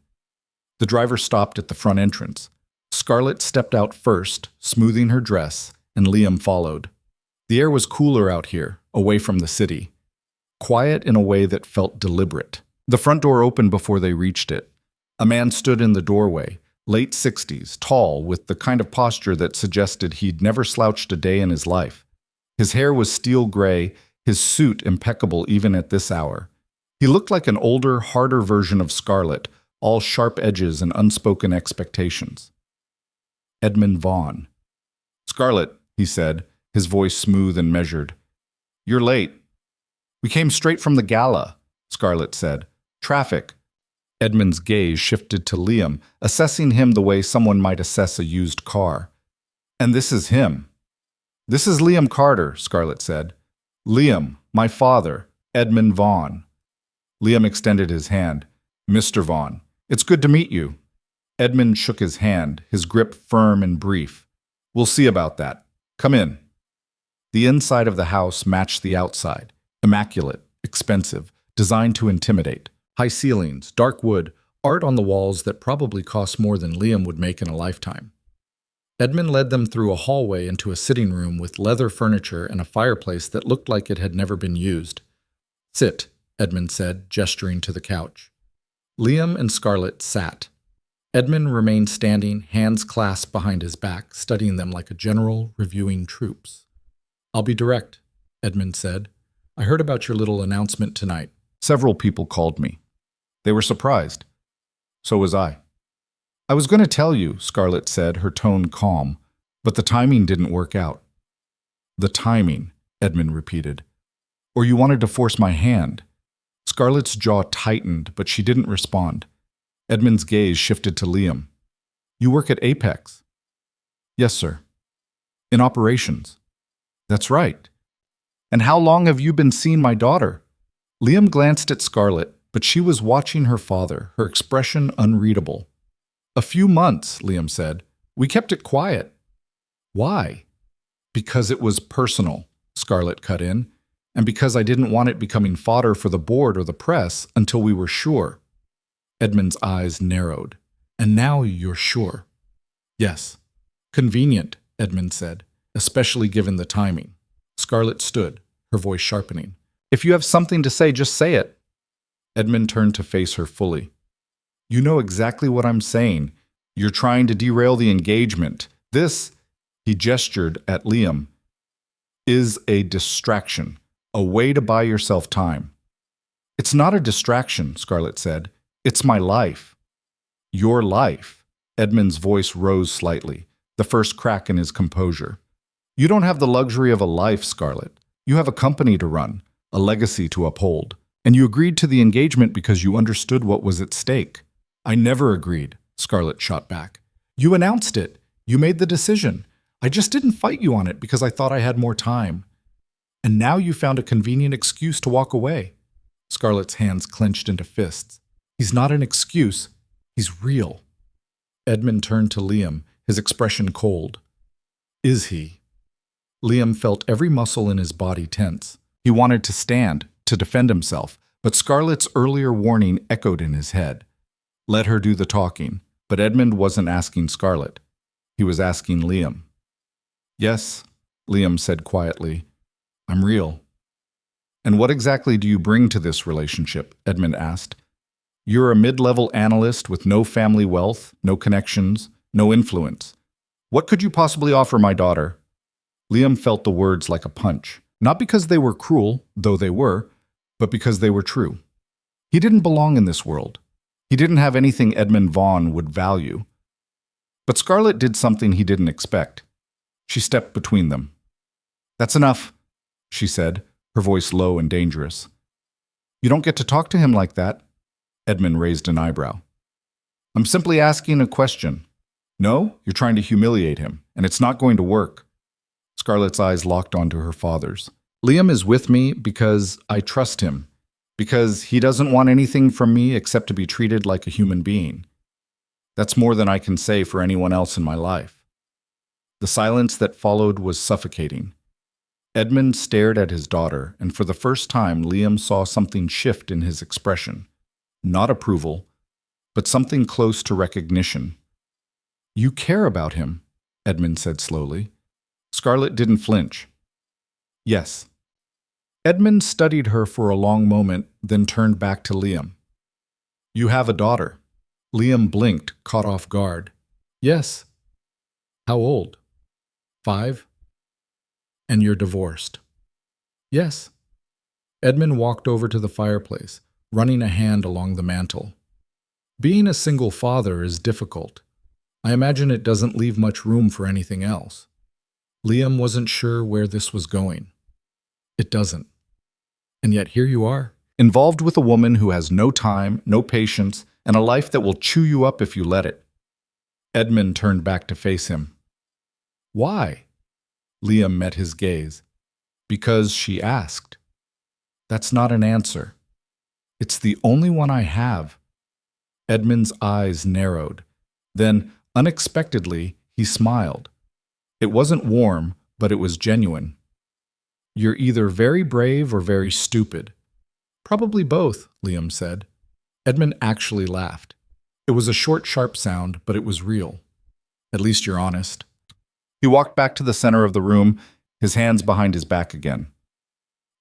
The driver stopped at the front entrance. Scarlett stepped out first, smoothing her dress, and Liam followed. The air was cooler out here, away from the city. Quiet in a way that felt deliberate. The front door opened before they reached it. A man stood in the doorway, late 60s, tall, with the kind of posture that suggested he'd never slouched a day in his life. His hair was steel gray, his suit impeccable even at this hour. He looked like an older, harder version of Scarlett, all sharp edges and unspoken expectations. Edmund Vaughn. Scarlett, he said, his voice smooth and measured. You're late. We came straight from the gala, Scarlett said. Traffic. Edmund's gaze shifted to Liam, assessing him the way someone might assess a used car. And this is him. This is Liam Carter, Scarlett said. Liam, my father, Edmund Vaughn. Liam extended his hand. Mr. Vaughn, it's good to meet you. Edmund shook his hand, his grip firm and brief. We'll see about that. Come in. The inside of the house matched the outside. Immaculate, expensive, designed to intimidate. High ceilings, dark wood, art on the walls that probably cost more than Liam would make in a lifetime. Edmund led them through a hallway into a sitting room with leather furniture and a fireplace that looked like it had never been used. Sit, Edmund said, gesturing to the couch. Liam and Scarlett sat. Edmund remained standing, hands clasped behind his back, studying them like a general reviewing troops. I'll be direct, Edmund said. I heard about your little announcement tonight. Several people called me. They were surprised. So was I. I was going to tell you, Scarlett said, her tone calm, but the timing didn't work out. The timing, Edmund repeated. Or you wanted to force my hand. Scarlett's jaw tightened, but she didn't respond. Edmund's gaze shifted to Liam. You work at Apex? Yes, sir. In operations? That's right. And how long have you been seeing my daughter? Liam glanced at Scarlett, but she was watching her father, her expression unreadable. A few months, Liam said. We kept it quiet. Why? Because it was personal, Scarlett cut in, and because I didn't want it becoming fodder for the board or the press until we were sure. Edmund's eyes narrowed. And now you're sure. Yes. Convenient, Edmund said, especially given the timing. Scarlett stood, her voice sharpening. If you have something to say, just say it. Edmund turned to face her fully. You know exactly what I'm saying. You're trying to derail the engagement. This, he gestured at Liam, is a distraction, a way to buy yourself time. It's not a distraction, Scarlett said. It's my life. Your life. Edmund's voice rose slightly, the first crack in his composure. You don't have the luxury of a life, Scarlett. You have a company to run, a legacy to uphold. And you agreed to the engagement because you understood what was at stake. I never agreed, Scarlett shot back. You announced it. You made the decision. I just didn't fight you on it because I thought I had more time. And now you found a convenient excuse to walk away. Scarlett's hands clenched into fists. He's not an excuse. He's real. Edmund turned to Liam, his expression cold. Is he? Liam felt every muscle in his body tense. He wanted to stand, to defend himself, but Scarlett's earlier warning echoed in his head. Let her do the talking, but Edmund wasn't asking Scarlett. He was asking Liam. Yes, Liam said quietly. I'm real. And what exactly do you bring to this relationship? Edmund asked. You're a mid-level analyst with no family wealth, no connections, no influence. What could you possibly offer my daughter? Liam felt the words like a punch, not because they were cruel, though they were, but because they were true. He didn't belong in this world. He didn't have anything Edmund Vaughn would value. But Scarlett did something he didn't expect. She stepped between them. That's enough, she said, her voice low and dangerous. You don't get to talk to him like that. Edmund raised an eyebrow. I'm simply asking a question. No, you're trying to humiliate him, and it's not going to work. Scarlett's eyes locked onto her father's. Liam is with me because I trust him, because he doesn't want anything from me except to be treated like a human being. That's more than I can say for anyone else in my life. The silence that followed was suffocating. Edmund stared at his daughter, and for the first time Liam saw something shift in his expression. Not approval, but something close to recognition. You care about him, Edmund said slowly. Scarlett didn't flinch. Yes. Edmund studied her for a long moment, then turned back to Liam. You have a daughter. Liam blinked, caught off guard. Yes. How old? 5? And you're divorced. Yes. Edmund walked over to the fireplace, running a hand along the mantel. Being a single father is difficult. I imagine it doesn't leave much room for anything else. Liam wasn't sure where this was going. It doesn't. And yet here you are, involved with a woman who has no time, no patience, and a life that will chew you up if you let it. Edmund turned back to face him. Why? Liam met his gaze. Because she asked. That's not an answer. It's the only one I have. Edmund's eyes narrowed. Then, unexpectedly, he smiled. It wasn't warm, but it was genuine. You're either very brave or very stupid. Probably both, Liam said. Edmund actually laughed. It was a short, sharp sound, but it was real. At least you're honest. He walked back to the center of the room, his hands behind his back again.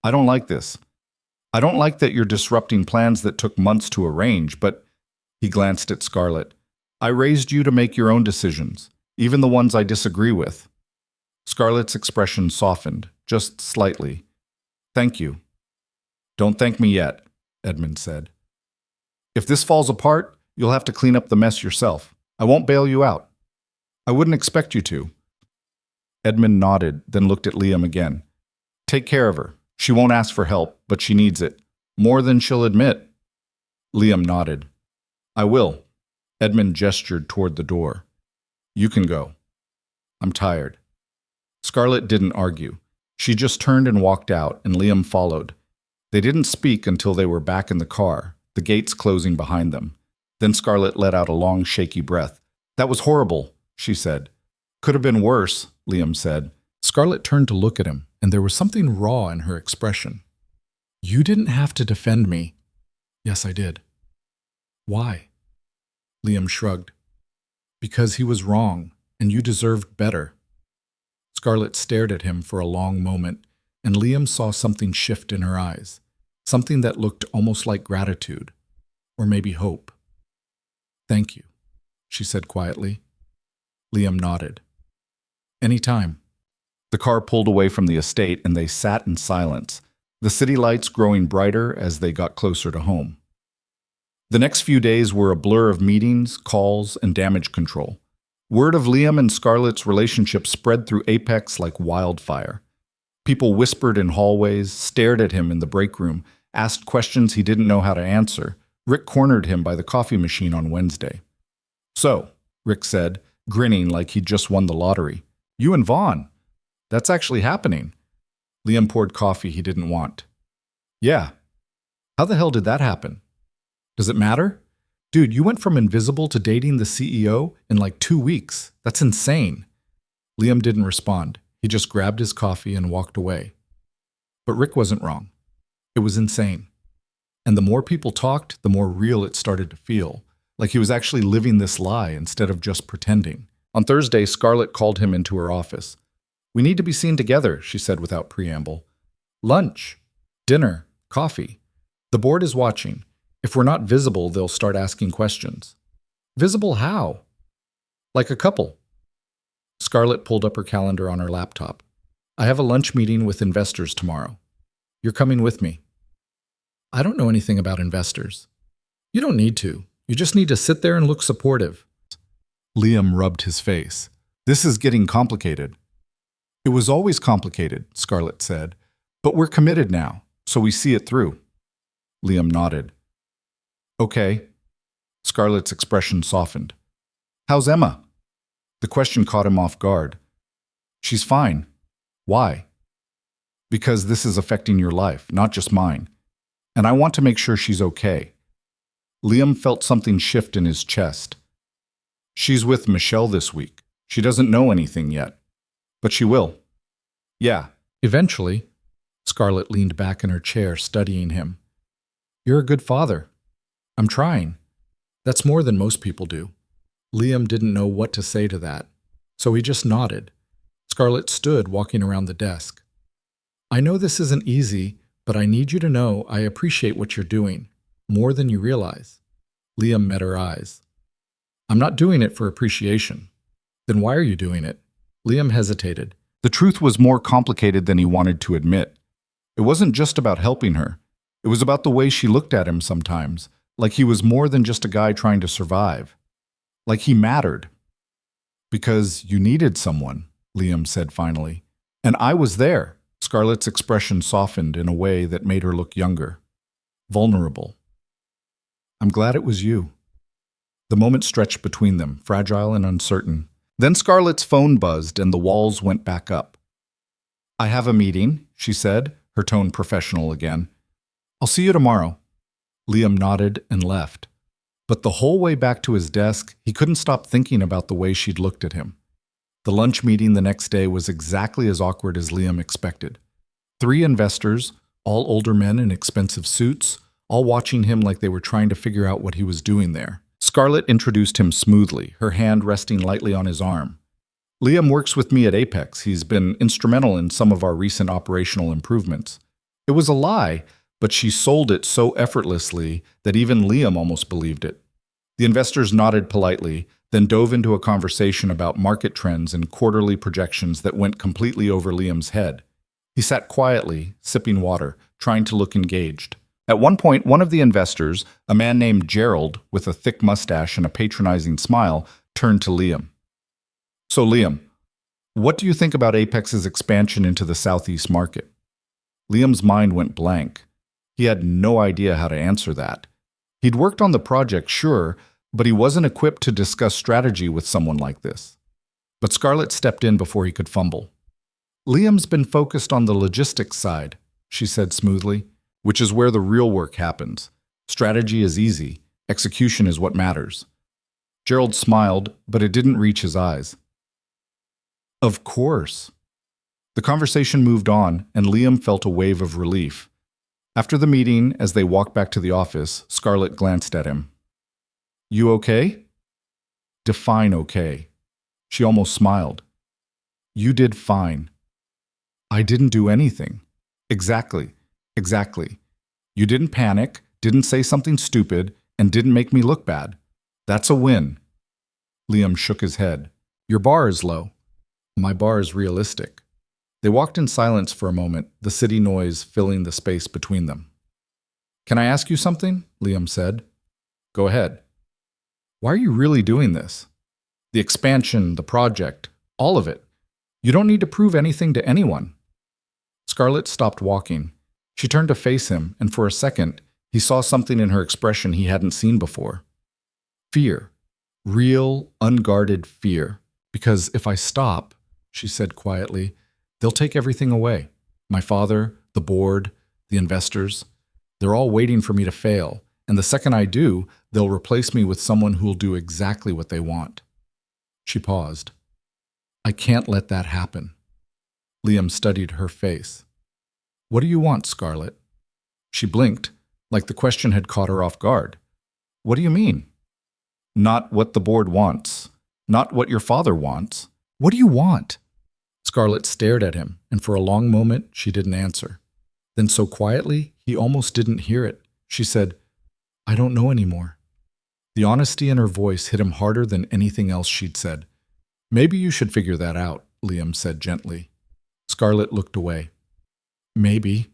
I don't like this. I don't like that you're disrupting plans that took months to arrange, but he glanced at Scarlett. I raised you to make your own decisions, even the ones I disagree with. Scarlett's expression softened, just slightly. Thank you. Don't thank me yet, Edmund said. If this falls apart, you'll have to clean up the mess yourself. I won't bail you out. I wouldn't expect you to. Edmund nodded, then looked at Liam again. Take care of her. She won't ask for help, but she needs it. More than she'll admit. Liam nodded. I will. Edmund gestured toward the door. You can go. I'm tired. Scarlett didn't argue. She just turned and walked out, and Liam followed. They didn't speak until they were back in the car, the gates closing behind them. Then Scarlett let out a long, shaky breath. That was horrible, she said. Could have been worse, Liam said. Scarlett turned to look at him, and there was something raw in her expression. You didn't have to defend me. Yes, I did. Why? Liam shrugged. Because he was wrong, and you deserved better. Scarlett stared at him for a long moment, and Liam saw something shift in her eyes, something that looked almost like gratitude, or maybe hope. Thank you, she said quietly. Liam nodded. Anytime. The car pulled away from the estate and they sat in silence, the city lights growing brighter as they got closer to home. The next few days were a blur of meetings, calls, and damage control. Word of Liam and Scarlett's relationship spread through Apex like wildfire. People whispered in hallways, stared at him in the break room, asked questions he didn't know how to answer. Rick cornered him by the coffee machine on Wednesday. So, Rick said, grinning like he'd just won the lottery. You and Vaughn. That's actually happening. Liam poured coffee he didn't want. Yeah. How the hell did that happen? Does it matter? Dude, you went from invisible to dating the CEO in like 2 weeks. That's insane. Liam didn't respond. He just grabbed his coffee and walked away. But Rick wasn't wrong. It was insane. And the more people talked, the more real it started to feel, like he was actually living this lie instead of just pretending. On Thursday, Scarlett called him into her office. We need to be seen together, she said without preamble. Lunch, dinner, coffee. The board is watching. If we're not visible, they'll start asking questions. Visible how? Like a couple. Scarlett pulled up her calendar on her laptop. I have a lunch meeting with investors tomorrow. You're coming with me. I don't know anything about investors. You don't need to. You just need to sit there and look supportive. Liam rubbed his face. This is getting complicated. It was always complicated, Scarlett said, but we're committed now, so we see it through. Liam nodded. Okay. Scarlett's expression softened. How's Emma? The question caught him off guard. She's fine. Why? Because this is affecting your life, not just mine. And I want to make sure she's okay. Liam felt something shift in his chest. She's with Michelle this week. She doesn't know anything yet. But she will. Yeah, eventually. Scarlett leaned back in her chair, studying him. You're a good father. I'm trying. That's more than most people do. Liam didn't know what to say to that, so he just nodded. Scarlett stood, walking around the desk. I know this isn't easy, but I need you to know I appreciate what you're doing, more than you realize. Liam met her eyes. I'm not doing it for appreciation. Then why are you doing it? Liam hesitated. The truth was more complicated than he wanted to admit. It wasn't just about helping her. It was about the way she looked at him sometimes, like he was more than just a guy trying to survive. Like he mattered. Because you needed someone, Liam said finally. And I was there. Scarlett's expression softened in a way that made her look younger. Vulnerable. I'm glad it was you. The moment stretched between them, fragile and uncertain. Then Scarlett's phone buzzed and the walls went back up. I have a meeting, she said, her tone professional again. I'll see you tomorrow. Liam nodded and left. But the whole way back to his desk, he couldn't stop thinking about the way she'd looked at him. The lunch meeting the next day was exactly as awkward as Liam expected. 3 investors, all older men in expensive suits, all watching him like they were trying to figure out what he was doing there. Scarlett introduced him smoothly, her hand resting lightly on his arm. Liam works with me at Apex. He's been instrumental in some of our recent operational improvements. It was a lie, but she sold it so effortlessly that even Liam almost believed it. The investors nodded politely, then dove into a conversation about market trends and quarterly projections that went completely over Liam's head. He sat quietly, sipping water, trying to look engaged. At one point, one of the investors, a man named Gerald, with a thick mustache and a patronizing smile, turned to Liam. So Liam, what do you think about Apex's expansion into the Southeast market? Liam's mind went blank. He had no idea how to answer that. He'd worked on the project, sure, but he wasn't equipped to discuss strategy with someone like this. But Scarlett stepped in before he could fumble. Liam's been focused on the logistics side, she said smoothly, which is where the real work happens. Strategy is easy. Execution is what matters. Gerald smiled, but it didn't reach his eyes. Of course. The conversation moved on, and Liam felt a wave of relief. After the meeting, as they walked back to the office, Scarlett glanced at him. You okay? Define okay. She almost smiled. You did fine. I didn't do anything. Exactly. Exactly. You didn't panic, didn't say something stupid, and didn't make me look bad. That's a win. Liam shook his head. Your bar is low. My bar is realistic. They walked in silence for a moment, the city noise filling the space between them. Can I ask you something? Liam said. Go ahead. Why are you really doing this? The expansion, the project, all of it. You don't need to prove anything to anyone. Scarlett stopped walking. She turned to face him, and for a second, he saw something in her expression he hadn't seen before. Fear. Real, unguarded fear. Because if I stop, she said quietly, they'll take everything away. My father, the board, the investors. They're all waiting for me to fail, and the second I do, they'll replace me with someone who'll do exactly what they want. She paused. I can't let that happen. Liam studied her face. What do you want, Scarlett? She blinked, like the question had caught her off guard. What do you mean? Not what the board wants. Not what your father wants. What do you want? Scarlett stared at him, and for a long moment she didn't answer. Then so quietly, he almost didn't hear it. She said, I don't know anymore. The honesty in her voice hit him harder than anything else she'd said. Maybe you should figure that out, Liam said gently. Scarlett looked away. Maybe.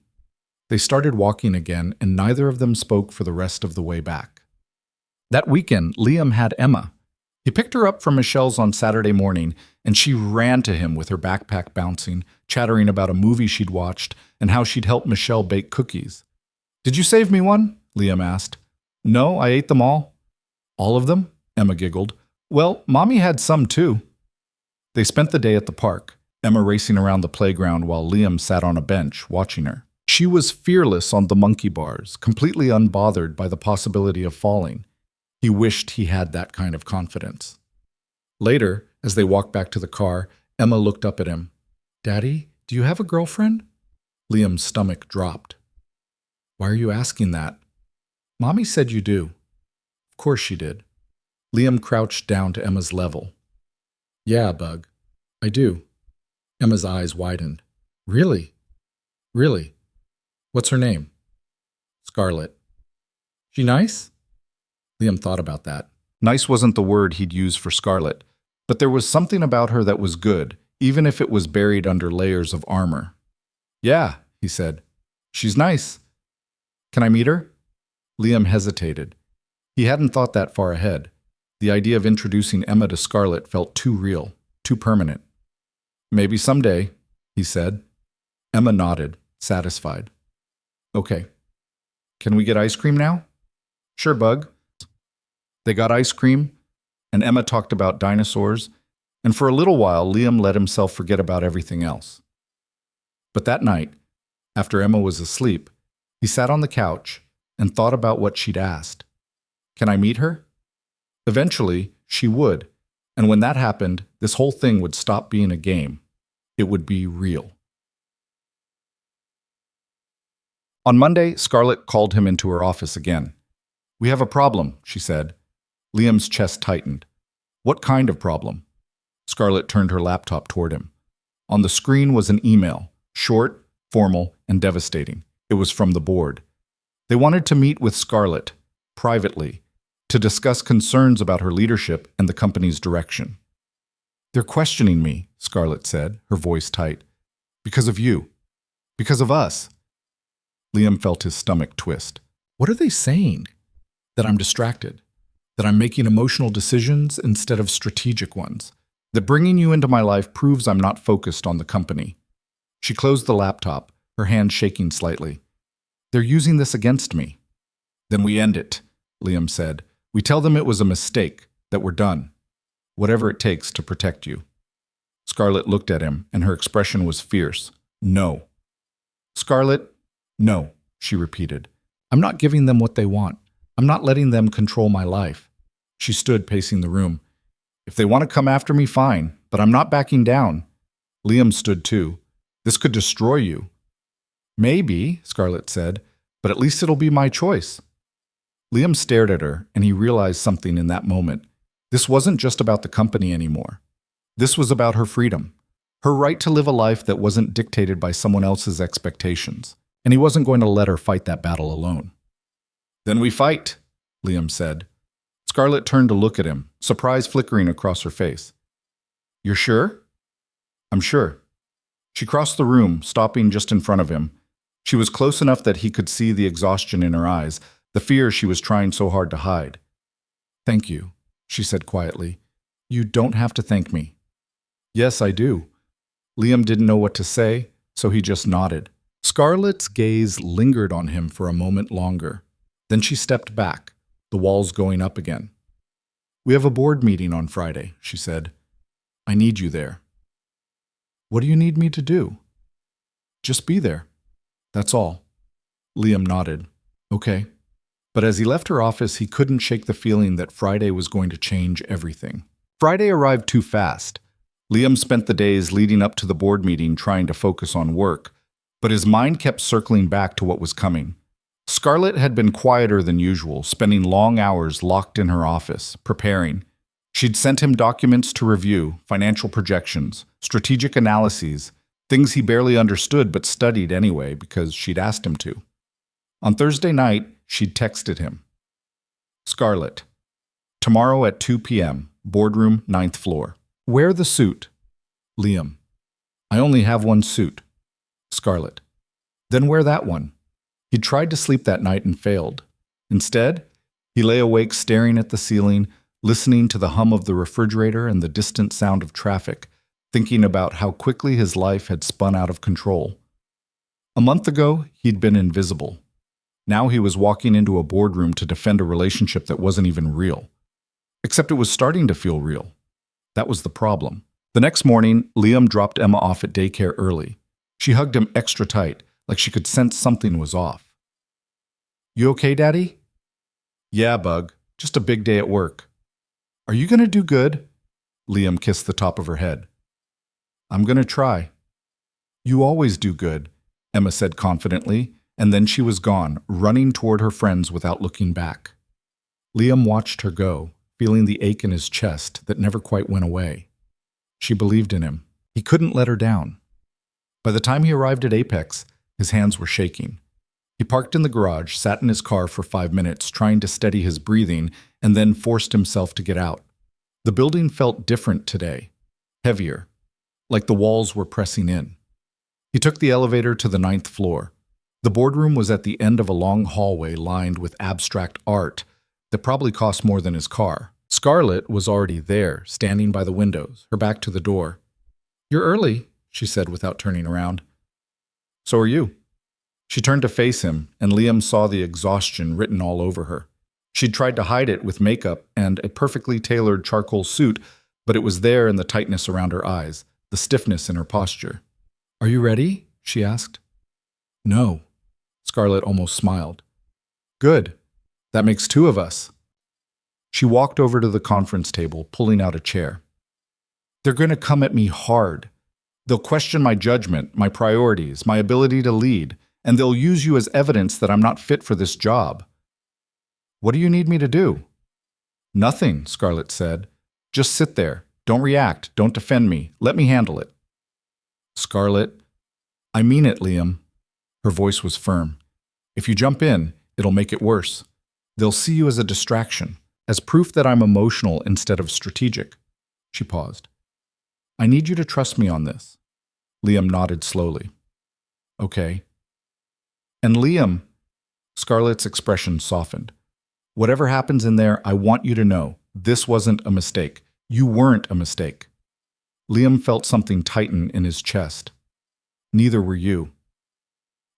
They started walking again, and neither of them spoke for the rest of the way back. That weekend, Liam had Emma. He picked her up from Michelle's on Saturday morning, and she ran to him with her backpack bouncing, chattering about a movie she'd watched and how she'd helped Michelle bake cookies. Did you save me one? Liam asked. No, I ate them all. All of them? Emma giggled. Well, Mommy had some too. They spent the day at the park, Emma racing around the playground while Liam sat on a bench watching her. She was fearless on the monkey bars, completely unbothered by the possibility of falling. He wished he had that kind of confidence. Later, as they walked back to the car, Emma looked up at him. Daddy, do you have a girlfriend? Liam's stomach dropped. Why are you asking that? Mommy said you do. Of course she did. Liam crouched down to Emma's level. Yeah, Bug. I do. Emma's eyes widened. Really? Really? What's her name? Scarlett. She nice? Liam thought about that. Nice wasn't the word he'd use for Scarlett, but there was something about her that was good, even if it was buried under layers of armor. Yeah, he said. She's nice. Can I meet her? Liam hesitated. He hadn't thought that far ahead. The idea of introducing Emma to Scarlett felt too real, too permanent. Maybe someday, he said. Emma nodded, satisfied. Okay. Can we get ice cream now? Sure, Bug. They got ice cream, and Emma talked about dinosaurs, and for a little while Liam let himself forget about everything else. But that night, after Emma was asleep, he sat on the couch and thought about what she'd asked. Can I meet her? Eventually, she would, and when that happened, this whole thing would stop being a game. It would be real. On Monday, Scarlett called him into her office again. We have a problem, she said. Liam's chest tightened. What kind of problem? Scarlett turned her laptop toward him. On the screen was an email, short, formal, and devastating. It was from the board. They wanted to meet with Scarlett, privately, to discuss concerns about her leadership and the company's direction. They're questioning me, Scarlett said, her voice tight. Because of you. Because of us. Liam felt his stomach twist. What are they saying? That I'm distracted. That I'm making emotional decisions instead of strategic ones. That bringing you into my life proves I'm not focused on the company. She closed the laptop, her hand shaking slightly. They're using this against me. Then we end it, Liam said. We tell them it was a mistake, that we're done. Whatever it takes to protect you. Scarlett looked at him, and her expression was fierce. No. Scarlett, no, she repeated. I'm not giving them what they want. I'm not letting them control my life. She stood pacing the room. If they want to come after me, fine, but I'm not backing down. Liam stood too. This could destroy you. Maybe, Scarlett said, but at least it'll be my choice. Liam stared at her, and he realized something in that moment. This wasn't just about the company anymore. This was about her freedom, her right to live a life that wasn't dictated by someone else's expectations, and he wasn't going to let her fight that battle alone. "Then we fight," Liam said. Scarlett turned to look at him, surprise flickering across her face. "You're sure?" "I'm sure." She crossed the room, stopping just in front of him. She was close enough that he could see the exhaustion in her eyes, the fear she was trying so hard to hide. "Thank you," she said quietly. "You don't have to thank me." "Yes, I do." Liam didn't know what to say, so he just nodded. Scarlett's gaze lingered on him for a moment longer. Then she stepped back, the walls going up again. "We have a board meeting on Friday," she said. "I need you there." "What do you need me to do?" "Just be there. That's all." Liam nodded. "Okay." But as he left her office, he couldn't shake the feeling that Friday was going to change everything. Friday arrived too fast. Liam spent the days leading up to the board meeting trying to focus on work, but his mind kept circling back to what was coming. Scarlett had been quieter than usual, spending long hours locked in her office, preparing. She'd sent him documents to review, financial projections, strategic analyses, things he barely understood but studied anyway because she'd asked him to. On Thursday night, she'd texted him. "Scarlett, tomorrow at 2 p.m., boardroom, 9th floor. Wear the suit." Liam, "I only have one suit." Scarlett, "Then wear that one." He'd tried to sleep that night and failed. Instead, he lay awake staring at the ceiling, listening to the hum of the refrigerator and the distant sound of traffic, thinking about how quickly his life had spun out of control. A month ago, he'd been invisible. Now he was walking into a boardroom to defend a relationship that wasn't even real. Except it was starting to feel real. That was the problem. The next morning, Liam dropped Emma off at daycare early. She hugged him extra tight, like she could sense something was off. "You okay, Daddy?" "Yeah, Bug. Just a big day at work." "Are you going to do good?" Liam kissed the top of her head. "I'm going to try." "You always do good," Emma said confidently, and then she was gone, running toward her friends without looking back. Liam watched her go, feeling the ache in his chest that never quite went away. She believed in him. He couldn't let her down. By the time he arrived at Apex, his hands were shaking. He parked in the garage, sat in his car for 5 minutes, trying to steady his breathing, and then forced himself to get out. The building felt different today, heavier, like the walls were pressing in. He took the elevator to the 9th floor. The boardroom was at the end of a long hallway lined with abstract art that probably cost more than his car. Scarlett was already there, standing by the windows, her back to the door. "You're early," she said without turning around. "So are you." She turned to face him, and Liam saw the exhaustion written all over her. She'd tried to hide it with makeup and a perfectly tailored charcoal suit, but it was there in the tightness around her eyes, the stiffness in her posture. "Are you ready?" she asked. "No." Scarlett almost smiled. "Good. That makes 2 of us." She walked over to the conference table, pulling out a chair. "They're going to come at me hard. They'll question my judgment, my priorities, my ability to lead, and they'll use you as evidence that I'm not fit for this job." "What do you need me to do?" "Nothing," Scarlett said. "Just sit there. Don't react. Don't defend me. Let me handle it." "Scarlett, I mean it, Liam." Her voice was firm. "If you jump in, it'll make it worse. They'll see you as a distraction, as proof that I'm emotional instead of strategic." She paused. "I need you to trust me on this." Liam nodded slowly. "Okay." "And Liam," Scarlett's expression softened. "Whatever happens in there, I want you to know, this wasn't a mistake. You weren't a mistake." Liam felt something tighten in his chest. "Neither were you."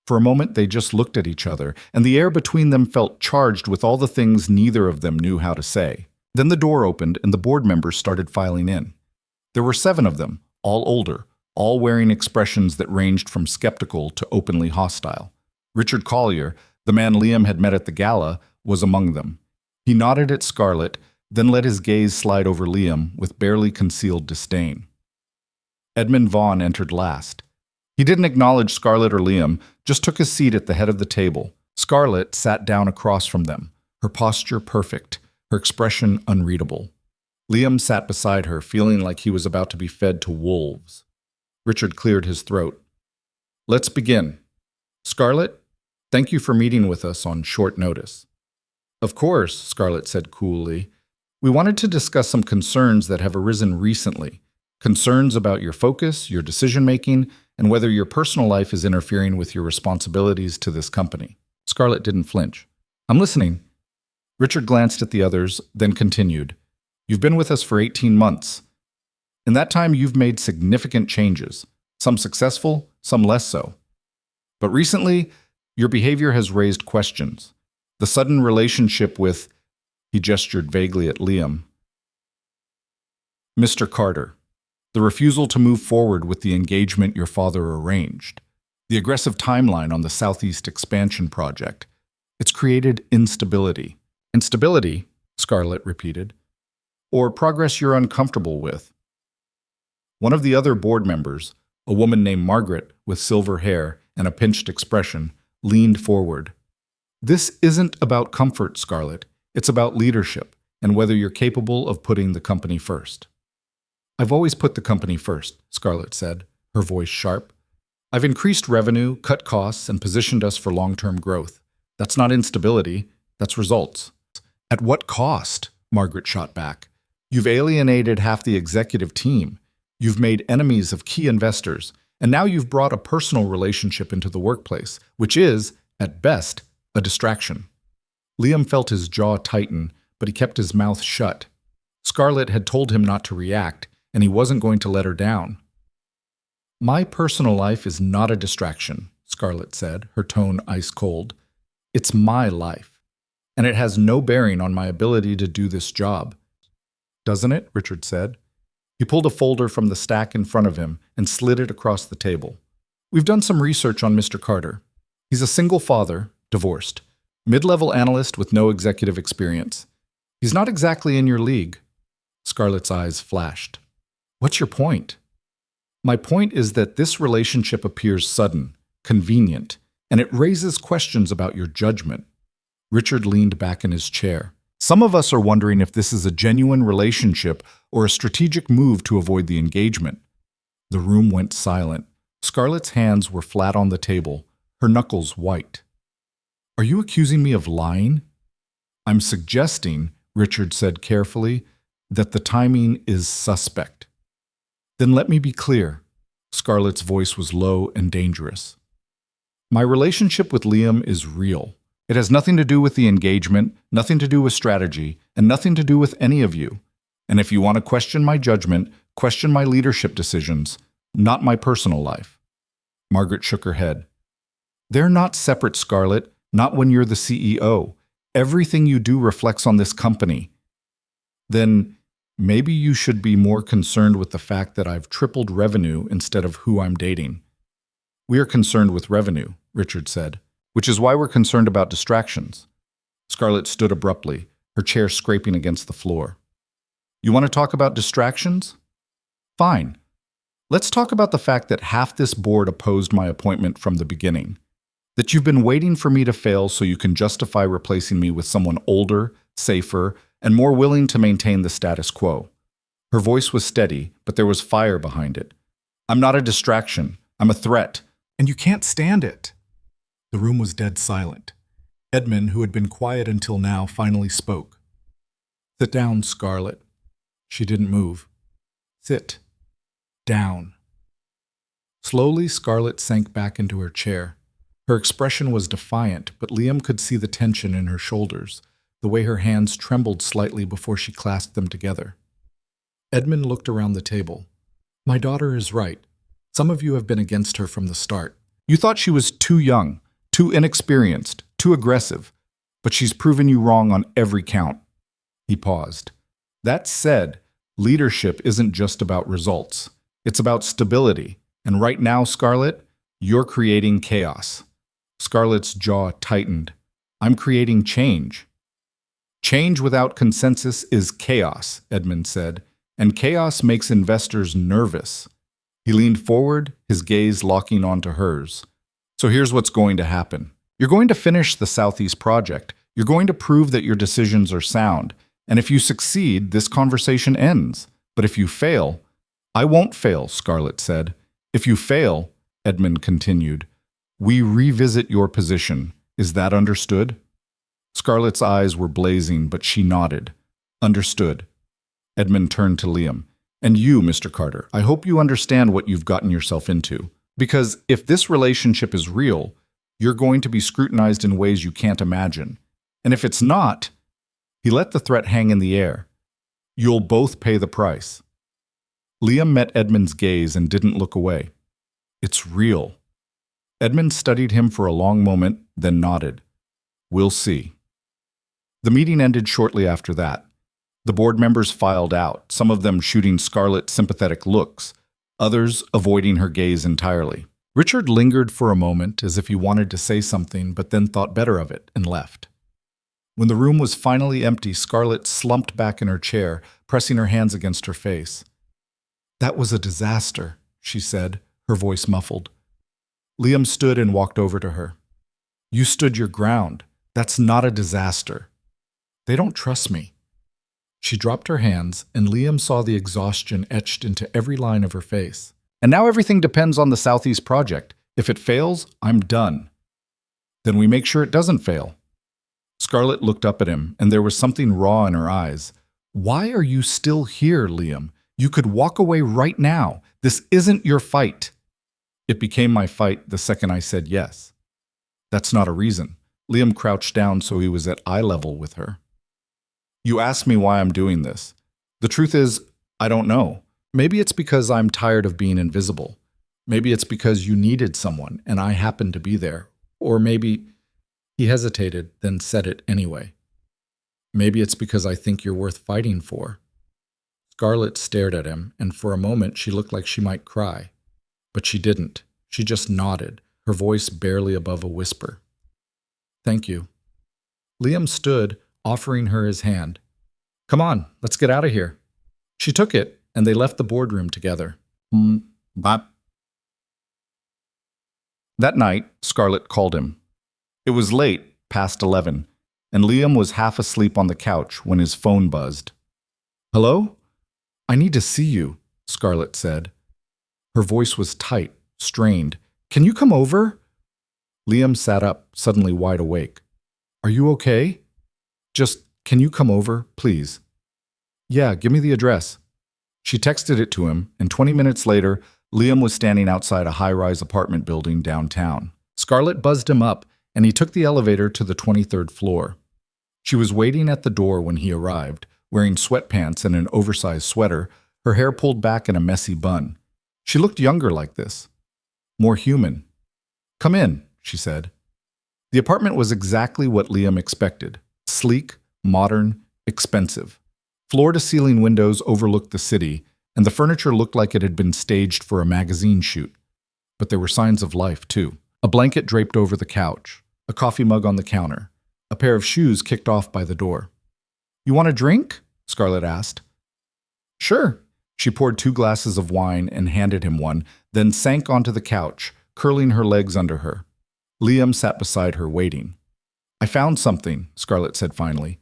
For a moment, they just looked at each other, and the air between them felt charged with all the things neither of them knew how to say. Then the door opened, and the board members started filing in. There were 7 of them, all older, all wearing expressions that ranged from skeptical to openly hostile. Richard Collier, the man Liam had met at the gala, was among them. He nodded at Scarlett, then let his gaze slide over Liam with barely concealed disdain. Edmund Vaughn entered last. He didn't acknowledge Scarlett or Liam, just took his seat at the head of the table. Scarlett sat down across from them, her posture perfect, her expression unreadable. Liam sat beside her, feeling like he was about to be fed to wolves. Richard cleared his throat. Let's begin. Scarlett, thank you for meeting with us on short notice. Of course, Scarlett said coolly. We wanted to discuss some concerns that have arisen recently. Concerns about your focus, your decision-making, and whether your personal life is interfering with your responsibilities to this company. Scarlett didn't flinch. I'm listening. Richard glanced at the others, then continued. You've been with us for 18 months. In that time, you've made significant changes, some successful, some less so. But recently, your behavior has raised questions. The sudden relationship with, he gestured vaguely at Liam, Mr. Carter. The refusal to move forward with the engagement your father arranged. The aggressive timeline on the Southeast expansion project. It's created instability. Instability, Scarlett repeated. Or progress you're uncomfortable with. One of the other board members, a woman named Margaret with silver hair and a pinched expression, leaned forward. This isn't about comfort, Scarlett. It's about leadership and whether you're capable of putting the company first. I've always put the company first, Scarlett said, her voice sharp. I've increased revenue, cut costs, and positioned us for long-term growth. That's not instability, that's results. At what cost? Margaret shot back. You've alienated half the executive team. You've made enemies of key investors, and now you've brought a personal relationship into the workplace, which is, at best, a distraction. Liam felt his jaw tighten, but he kept his mouth shut. Scarlett had told him not to react, and he wasn't going to let her down. My personal life is not a distraction, Scarlett said, her tone ice cold. It's my life, and it has no bearing on my ability to do this job. Doesn't it? Richard said. He pulled a folder from the stack in front of him and slid it across the table. We've done some research on Mr. Carter. He's a single father, divorced, mid-level analyst with no executive experience. He's not exactly in your league. Scarlett's eyes flashed. What's your point? My point is that this relationship appears sudden, convenient, and it raises questions about your judgment. Richard leaned back in his chair. Some of us are wondering if this is a genuine relationship or a strategic move to avoid the engagement. The room went silent. Scarlett's hands were flat on the table, her knuckles white. Are you accusing me of lying? I'm suggesting, Richard said carefully, that the timing is suspect. Then let me be clear. Scarlett's voice was low and dangerous. My relationship with Liam is real. It has nothing to do with the engagement, nothing to do with strategy, and nothing to do with any of you. And if you want to question my judgment, question my leadership decisions, not my personal life. Margaret shook her head. They're not separate, Scarlett, not when you're the CEO. Everything you do reflects on this company. Then maybe you should be more concerned with the fact that I've tripled revenue instead of who I'm dating. We are concerned with revenue, Richard said, which is why we're concerned about distractions. Scarlett stood abruptly, her chair scraping against the floor. You want to talk about distractions? Fine. Let's talk about the fact that half this board opposed my appointment from the beginning. That you've been waiting for me to fail so you can justify replacing me with someone older, safer, and more willing to maintain the status quo. Her voice was steady, but there was fire behind it. I'm not a distraction. I'm a threat. And you can't stand it. The room was dead silent. Edmund, who had been quiet until now, finally spoke. Sit down, Scarlett. She didn't move. Sit. Down. Slowly, Scarlett sank back into her chair. Her expression was defiant, but Liam could see the tension in her shoulders, the way her hands trembled slightly before she clasped them together. Edmund looked around the table. My daughter is right. Some of you have been against her from the start. You thought she was too young, too inexperienced, too aggressive, but she's proven you wrong on every count. He paused. That said, leadership isn't just about results. It's about stability. And right now, Scarlett, you're creating chaos. Scarlett's jaw tightened. I'm creating change. Change without consensus is chaos, Edmund said, and chaos makes investors nervous. He leaned forward, his gaze locking onto hers. So here's what's going to happen. You're going to finish the Southeast project. You're going to prove that your decisions are sound, And if you succeed, this conversation ends. But if you fail, I won't fail, Scarlett said. If you fail, Edmund continued, we revisit your position. Is that understood? Scarlett's eyes were blazing, but she nodded. Understood. Edmund turned to Liam. And you, Mr. Carter, I hope you understand what you've gotten yourself into. Because if this relationship is real, you're going to be scrutinized in ways you can't imagine. And if it's not, he let the threat hang in the air. You'll both pay the price. Liam met Edmund's gaze and didn't look away. It's real. Edmund studied him for a long moment, then nodded. We'll see. The meeting ended shortly after that. The board members filed out, some of them shooting Scarlett sympathetic looks, others avoiding her gaze entirely. Richard lingered for a moment as if he wanted to say something, but then thought better of it and left. When the room was finally empty, Scarlett slumped back in her chair, pressing her hands against her face. That was a disaster, she said, her voice muffled. Liam stood and walked over to her. You stood your ground. That's not a disaster. They don't trust me. She dropped her hands, and Liam saw the exhaustion etched into every line of her face. And now everything depends on the Southeast project. If it fails, I'm done. Then we make sure it doesn't fail. Scarlett looked up at him, and there was something raw in her eyes. Why are you still here, Liam? You could walk away right now. This isn't your fight. It became my fight the second I said yes. That's not a reason. Liam crouched down so he was at eye level with her. You asked me why I'm doing this. The truth is, I don't know. Maybe it's because I'm tired of being invisible. Maybe it's because you needed someone and I happened to be there. Or maybe... He hesitated, then said it anyway. Maybe it's because I think you're worth fighting for. Scarlett stared at him, and for a moment she looked like she might cry. But she didn't. She just nodded, her voice barely above a whisper. Thank you. Liam stood, offering her his hand. Come on, let's get out of here. She took it, and they left the boardroom together. Bop. That night, Scarlett called him. It was late, past 11, and Liam was half asleep on the couch when his phone buzzed. Hello? I need to see you, Scarlett said. Her voice was tight, strained. Can you come over? Liam sat up, suddenly wide awake. Are you okay? Just, can you come over, please? Yeah, give me the address. She texted it to him, and 20 minutes later, Liam was standing outside a high-rise apartment building downtown. Scarlett buzzed him up, and he took the elevator to the 23rd floor. She was waiting at the door when he arrived, wearing sweatpants and an oversized sweater, her hair pulled back in a messy bun. She looked younger like this, more human. Come in, she said. The apartment was exactly what Liam expected. Sleek, modern, expensive. Floor-to-ceiling windows overlooked the city, and the furniture looked like it had been staged for a magazine shoot. But there were signs of life, too. A blanket draped over the couch, a coffee mug on the counter, a pair of shoes kicked off by the door. You want a drink? Scarlett asked. Sure. She poured 2 glasses of wine and handed him one, then sank onto the couch, curling her legs under her. Liam sat beside her, waiting. I found something, Scarlett said finally.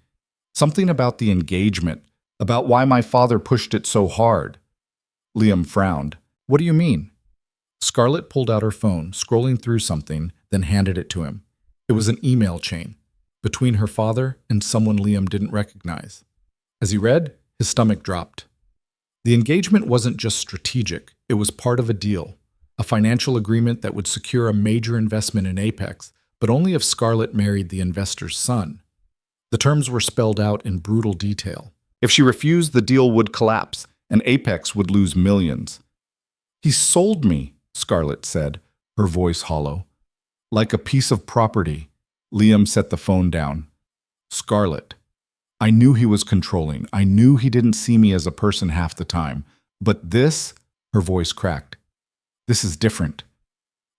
Something about the engagement, about why my father pushed it so hard. Liam frowned. What do you mean? Scarlett pulled out her phone, scrolling through something, then handed it to him. It was an email chain, between her father and someone Liam didn't recognize. As he read, his stomach dropped. The engagement wasn't just strategic, it was part of a deal, a financial agreement that would secure a major investment in Apex, but only if Scarlett married the investor's son. The terms were spelled out in brutal detail. If she refused, the deal would collapse, and Apex would lose millions. He sold me, Scarlett said, her voice hollow. Like a piece of property. Liam set the phone down. Scarlett. I knew he was controlling. I knew he didn't see me as a person half the time. But this, her voice cracked. This is different.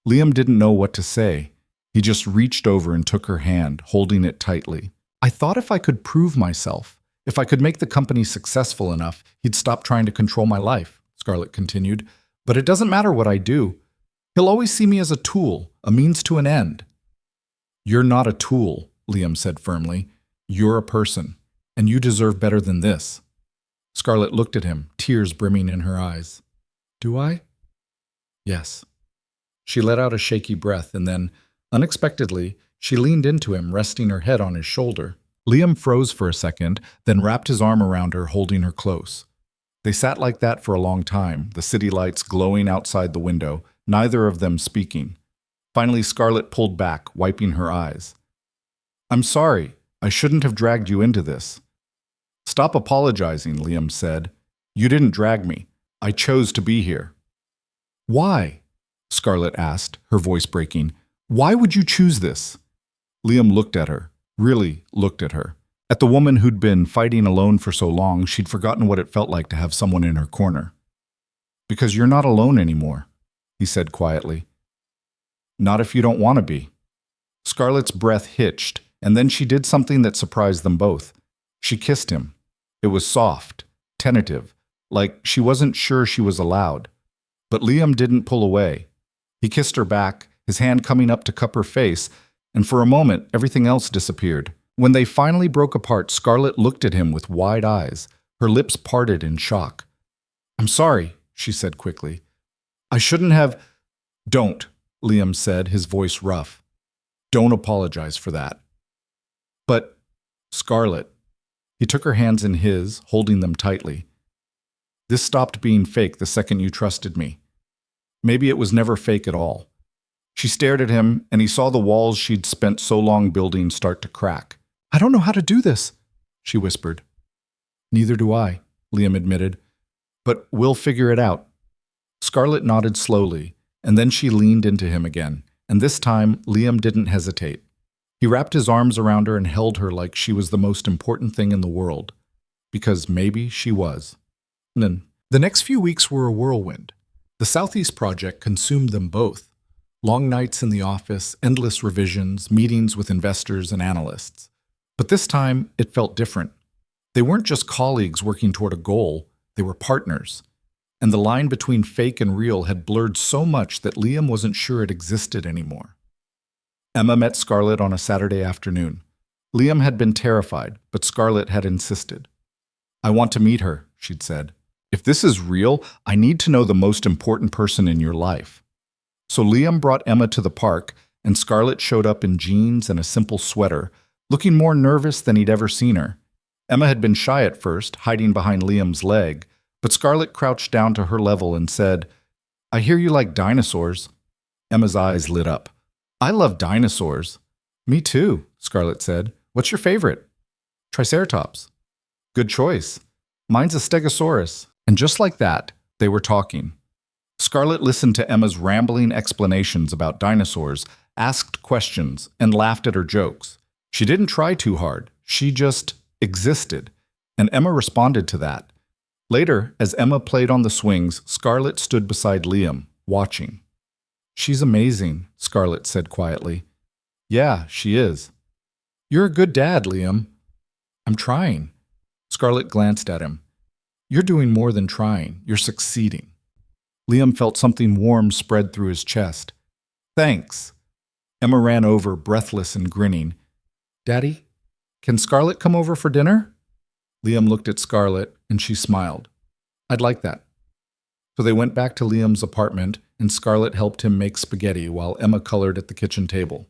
Liam didn't know what to say. He just reached over and took her hand, holding it tightly. I thought if I could prove myself, if I could make the company successful enough, he'd stop trying to control my life, Scarlett continued. But it doesn't matter what I do. He'll always see me as a tool, a means to an end. You're not a tool, Liam said firmly. You're a person. and you deserve better than this. Scarlett looked at him, tears brimming in her eyes. Do I? Yes. She let out a shaky breath, and then, unexpectedly, she leaned into him, resting her head on his shoulder. Liam froze for a second, then wrapped his arm around her, holding her close. They sat like that for a long time, the city lights glowing outside the window, neither of them speaking. Finally, Scarlett pulled back, wiping her eyes. I'm sorry. I shouldn't have dragged you into this. Stop apologizing, Liam said. You didn't drag me. I chose to be here. Why? Scarlett asked, her voice breaking. Why would you choose this? Liam looked at her, really looked at her. At the woman who'd been fighting alone for so long, she'd forgotten what it felt like to have someone in her corner. Because you're not alone anymore, he said quietly. Not if you don't want to be. Scarlett's breath hitched, and then she did something that surprised them both. She kissed him. It was soft, tentative, like she wasn't sure she was allowed. But Liam didn't pull away. He kissed her back, his hand coming up to cup her face, and for a moment everything else disappeared. When they finally broke apart, Scarlett looked at him with wide eyes, her lips parted in shock. I'm sorry, she said quickly. I shouldn't have… Don't, Liam said, his voice rough. Don't apologize for that. But, Scarlett… He took her hands in his, holding them tightly. This stopped being fake the second you trusted me. Maybe it was never fake at all. She stared at him, and he saw the walls she'd spent so long building start to crack. I don't know how to do this, she whispered. Neither do I, Liam admitted. But we'll figure it out. Scarlett nodded slowly, and then she leaned into him again, and this time Liam didn't hesitate. He wrapped his arms around her and held her like she was the most important thing in the world. Because maybe she was. The next few weeks were a whirlwind. The Southeast Project consumed them both. Long nights in the office, endless revisions, meetings with investors and analysts. But this time, it felt different. They weren't just colleagues working toward a goal, they were partners. And the line between fake and real had blurred so much that Liam wasn't sure it existed anymore. Emma met Scarlett on a Saturday afternoon. Liam had been terrified, but Scarlett had insisted. I want to meet her, she'd said. If this is real, I need to know the most important person in your life. So Liam brought Emma to the park, and Scarlett showed up in jeans and a simple sweater, looking more nervous than he'd ever seen her. Emma had been shy at first, hiding behind Liam's leg, but Scarlett crouched down to her level and said, I hear you like dinosaurs. Emma's eyes lit up. I love dinosaurs. Me too, Scarlett said. What's your favorite? Triceratops. Good choice. Mine's a Stegosaurus. And just like that, they were talking. Scarlett listened to Emma's rambling explanations about dinosaurs, asked questions, and laughed at her jokes. She didn't try too hard. She just existed. And Emma responded to that. Later, as Emma played on the swings, Scarlett stood beside Liam, watching. She's amazing, Scarlett said quietly. Yeah, she is. You're a good dad, Liam. I'm trying. Scarlett glanced at him. You're doing more than trying. You're succeeding. Liam felt something warm spread through his chest. Thanks. Emma ran over, breathless and grinning. Daddy, can Scarlett come over for dinner? Liam looked at Scarlett, and she smiled. I'd like that. So they went back to Liam's apartment, and Scarlett helped him make spaghetti while Emma colored at the kitchen table.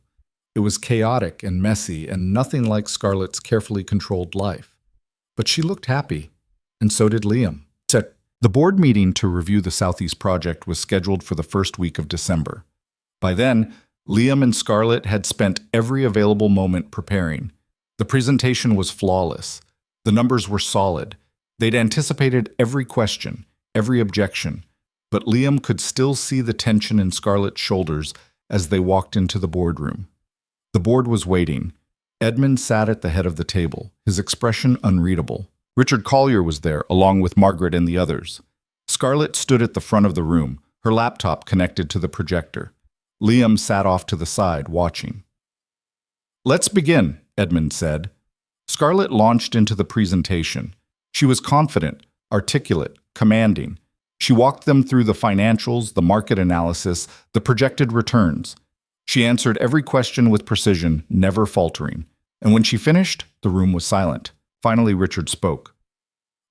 It was chaotic and messy and nothing like Scarlett's carefully controlled life. But she looked happy, and so did Liam. The board meeting to review the Southeast Project was scheduled for the first week of December. By then, Liam and Scarlett had spent every available moment preparing. The presentation was flawless. The numbers were solid. They'd anticipated every question, every objection, but Liam could still see the tension in Scarlett's shoulders as they walked into the boardroom. The board was waiting. Edmund sat at the head of the table, his expression unreadable. Richard Collier was there, along with Margaret and the others. Scarlett stood at the front of the room, her laptop connected to the projector. Liam sat off to the side, watching. Let's begin, Edmund said. Scarlett launched into the presentation. She was confident, articulate, commanding. She walked them through the financials, the market analysis, the projected returns. She answered every question with precision, never faltering. And when she finished, the room was silent. Finally, Richard spoke.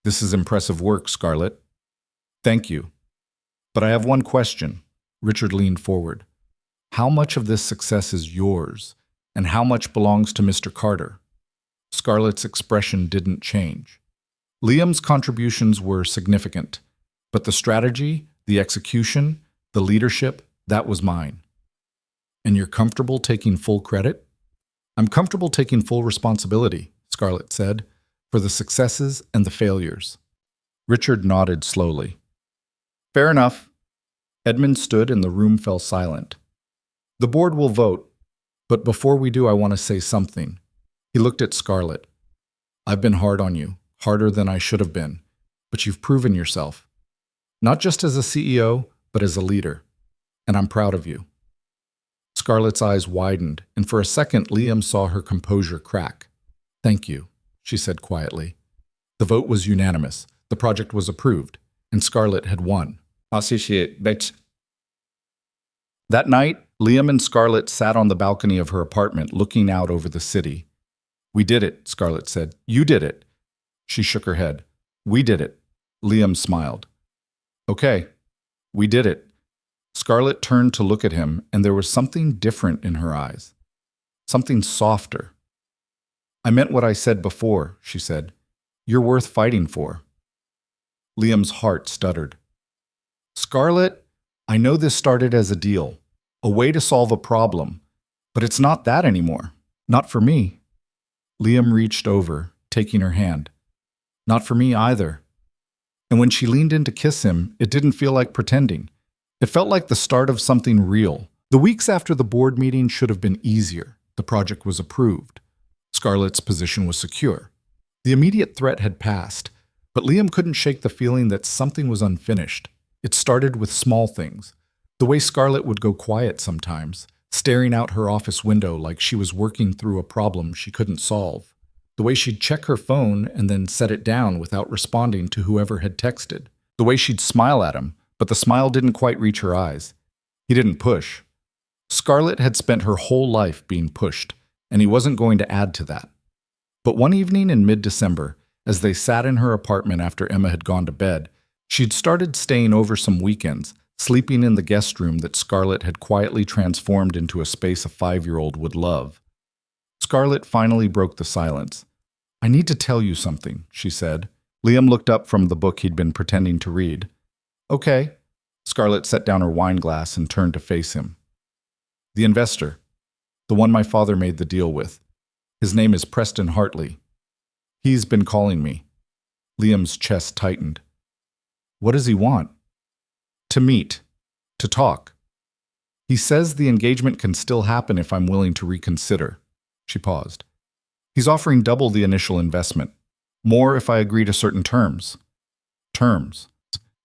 This is impressive work, Scarlett. Thank you. But I have one question. Richard leaned forward. How much of this success is yours, and how much belongs to Mr. Carter? Scarlett's expression didn't change. Liam's contributions were significant, but the strategy, the execution, the leadership, that was mine. And you're comfortable taking full credit? I'm comfortable taking full responsibility, Scarlett said, for the successes and the failures. Richard nodded slowly. Fair enough. Edmund stood and the room fell silent. The board will vote, but before we do, I want to say something. He looked at Scarlett. I've been hard on you, harder than I should have been, but you've proven yourself. Not just as a CEO, but as a leader. And I'm proud of you. Scarlett's eyes widened, and for a second, Liam saw her composure crack. Thank you, she said quietly. The vote was unanimous. The project was approved, and Scarlett had won. That night, Liam and Scarlett sat on the balcony of her apartment, looking out over the city. We did it, Scarlett said. You did it. She shook her head. We did it. Liam smiled. Okay, we did it. Scarlett turned to look at him, and there was something different in her eyes. Something softer. I meant what I said before, she said. You're worth fighting for. Liam's heart stuttered. Scarlett, I know this started as a deal, a way to solve a problem, but it's not that anymore. Not for me. Liam reached over, taking her hand. Not for me either. And when she leaned in to kiss him, it didn't feel like pretending. It felt like the start of something real. The weeks after the board meeting should have been easier. The project was approved. Scarlett's position was secure. The immediate threat had passed, but Liam couldn't shake the feeling that something was unfinished. It started with small things. The way Scarlett would go quiet sometimes, staring out her office window like she was working through a problem she couldn't solve. The way she'd check her phone and then set it down without responding to whoever had texted. The way she'd smile at him, but the smile didn't quite reach her eyes. He didn't push. Scarlett had spent her whole life being pushed, and he wasn't going to add to that. But one evening in mid-December, as they sat in her apartment after Emma had gone to bed, she'd started staying over some weekends, sleeping in the guest room that Scarlett had quietly transformed into a space a 5-year-old would love. Scarlett finally broke the silence. I need to tell you something, she said. Liam looked up from the book he'd been pretending to read. Okay. Scarlett set down her wine glass and turned to face him. The investor, the one my father made the deal with. His name is Preston Hartley. He's been calling me. Liam's chest tightened. What does he want? To meet. To talk. He says the engagement can still happen if I'm willing to reconsider. She paused. He's offering double the initial investment. More if I agree to certain terms. Terms.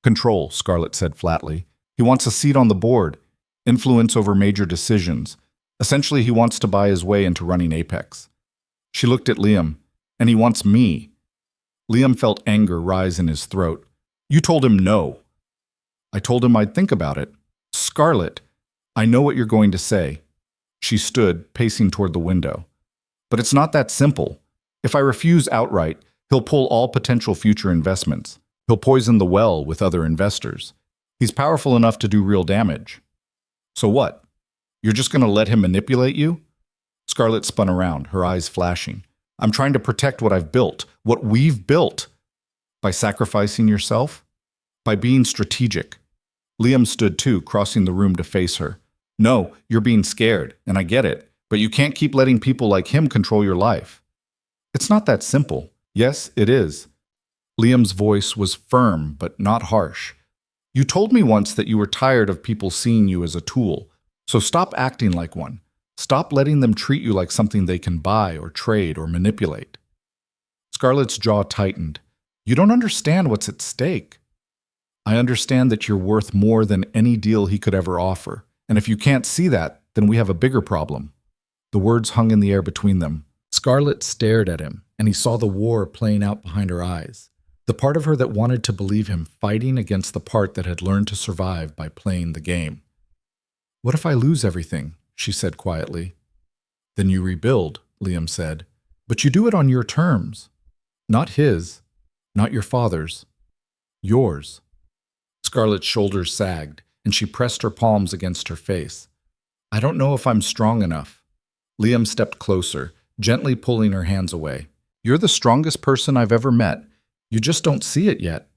Control, Scarlett said flatly. He wants a seat on the board, influence over major decisions. Essentially, he wants to buy his way into running Apex. She looked at Liam. And he wants me. Liam felt anger rise in his throat. You told him no. I told him I'd think about it. Scarlett, I know what you're going to say. She stood, pacing toward the window. But it's not that simple. If I refuse outright, he'll pull all potential future investments. He'll poison the well with other investors. He's powerful enough to do real damage. So what? You're just going to let him manipulate you? Scarlett spun around, her eyes flashing. I'm trying to protect what I've built, what we've built. By sacrificing yourself? By being strategic. Liam stood too, crossing the room to face her. No, you're being scared, and I get it, but you can't keep letting people like him control your life. It's not that simple. Yes, it is. Liam's voice was firm, but not harsh. You told me once that you were tired of people seeing you as a tool, so stop acting like one. Stop letting them treat you like something they can buy or trade or manipulate. Scarlett's jaw tightened. You don't understand what's at stake. I understand that you're worth more than any deal he could ever offer, and if you can't see that, then we have a bigger problem. The words hung in the air between them. Scarlett stared at him, and he saw the war playing out behind her eyes. The part of her that wanted to believe him fighting against the part that had learned to survive by playing the game. What if I lose everything? She said quietly. Then you rebuild, Liam said. But you do it on your terms. Not his, not your father's, yours. Scarlett's shoulders sagged, and she pressed her palms against her face. I don't know if I'm strong enough. Liam stepped closer, gently pulling her hands away. You're the strongest person I've ever met. You just don't see it yet.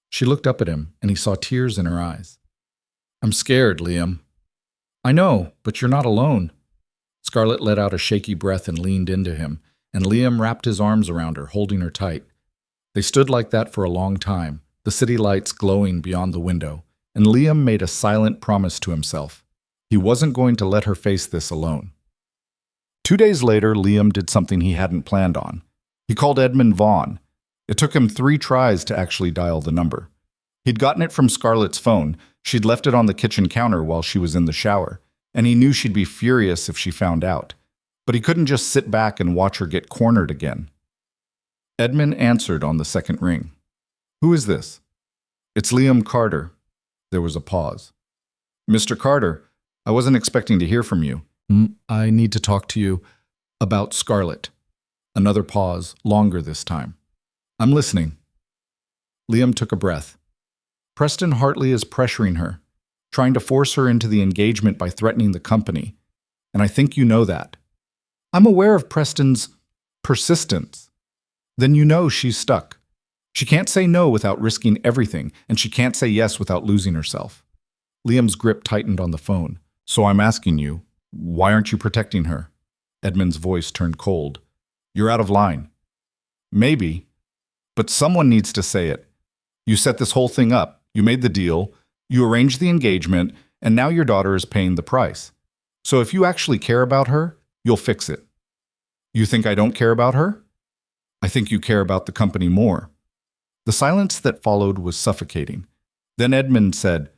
She looked up at him, and he saw tears in her eyes. I'm scared, Liam. I know, but you're not alone. Scarlett let out a shaky breath and leaned into him, and Liam wrapped his arms around her, holding her tight. They stood like that for a long time, the city lights glowing beyond the window, and Liam made a silent promise to himself. He wasn't going to let her face this alone. 2 days later, Liam did something he hadn't planned on. He called Edmund Vaughn. It took him 3 tries to actually dial the number. He'd gotten it from Scarlett's phone. She'd left it on the kitchen counter while she was in the shower, and he knew she'd be furious if she found out. But he couldn't just sit back and watch her get cornered again. Edmund answered on the second ring. Who is this? It's Liam Carter. There was a pause. Mr. Carter, I wasn't expecting to hear from you. I need to talk to you about Scarlett. Another pause, longer this time. I'm listening. Liam took a breath. Preston Hartley is pressuring her, trying to force her into the engagement by threatening the company. And I think you know that. I'm aware of Preston's persistence. Then you know she's stuck. She can't say no without risking everything, and she can't say yes without losing herself. Liam's grip tightened on the phone. So I'm asking you, why aren't you protecting her? Edmund's voice turned cold. You're out of line. Maybe, but someone needs to say it. You set this whole thing up. You made the deal. You arranged the engagement, and now your daughter is paying the price. So if you actually care about her, you'll fix it. You think I don't care about her? I think you care about the company more. The silence that followed was suffocating. Then Edmund said,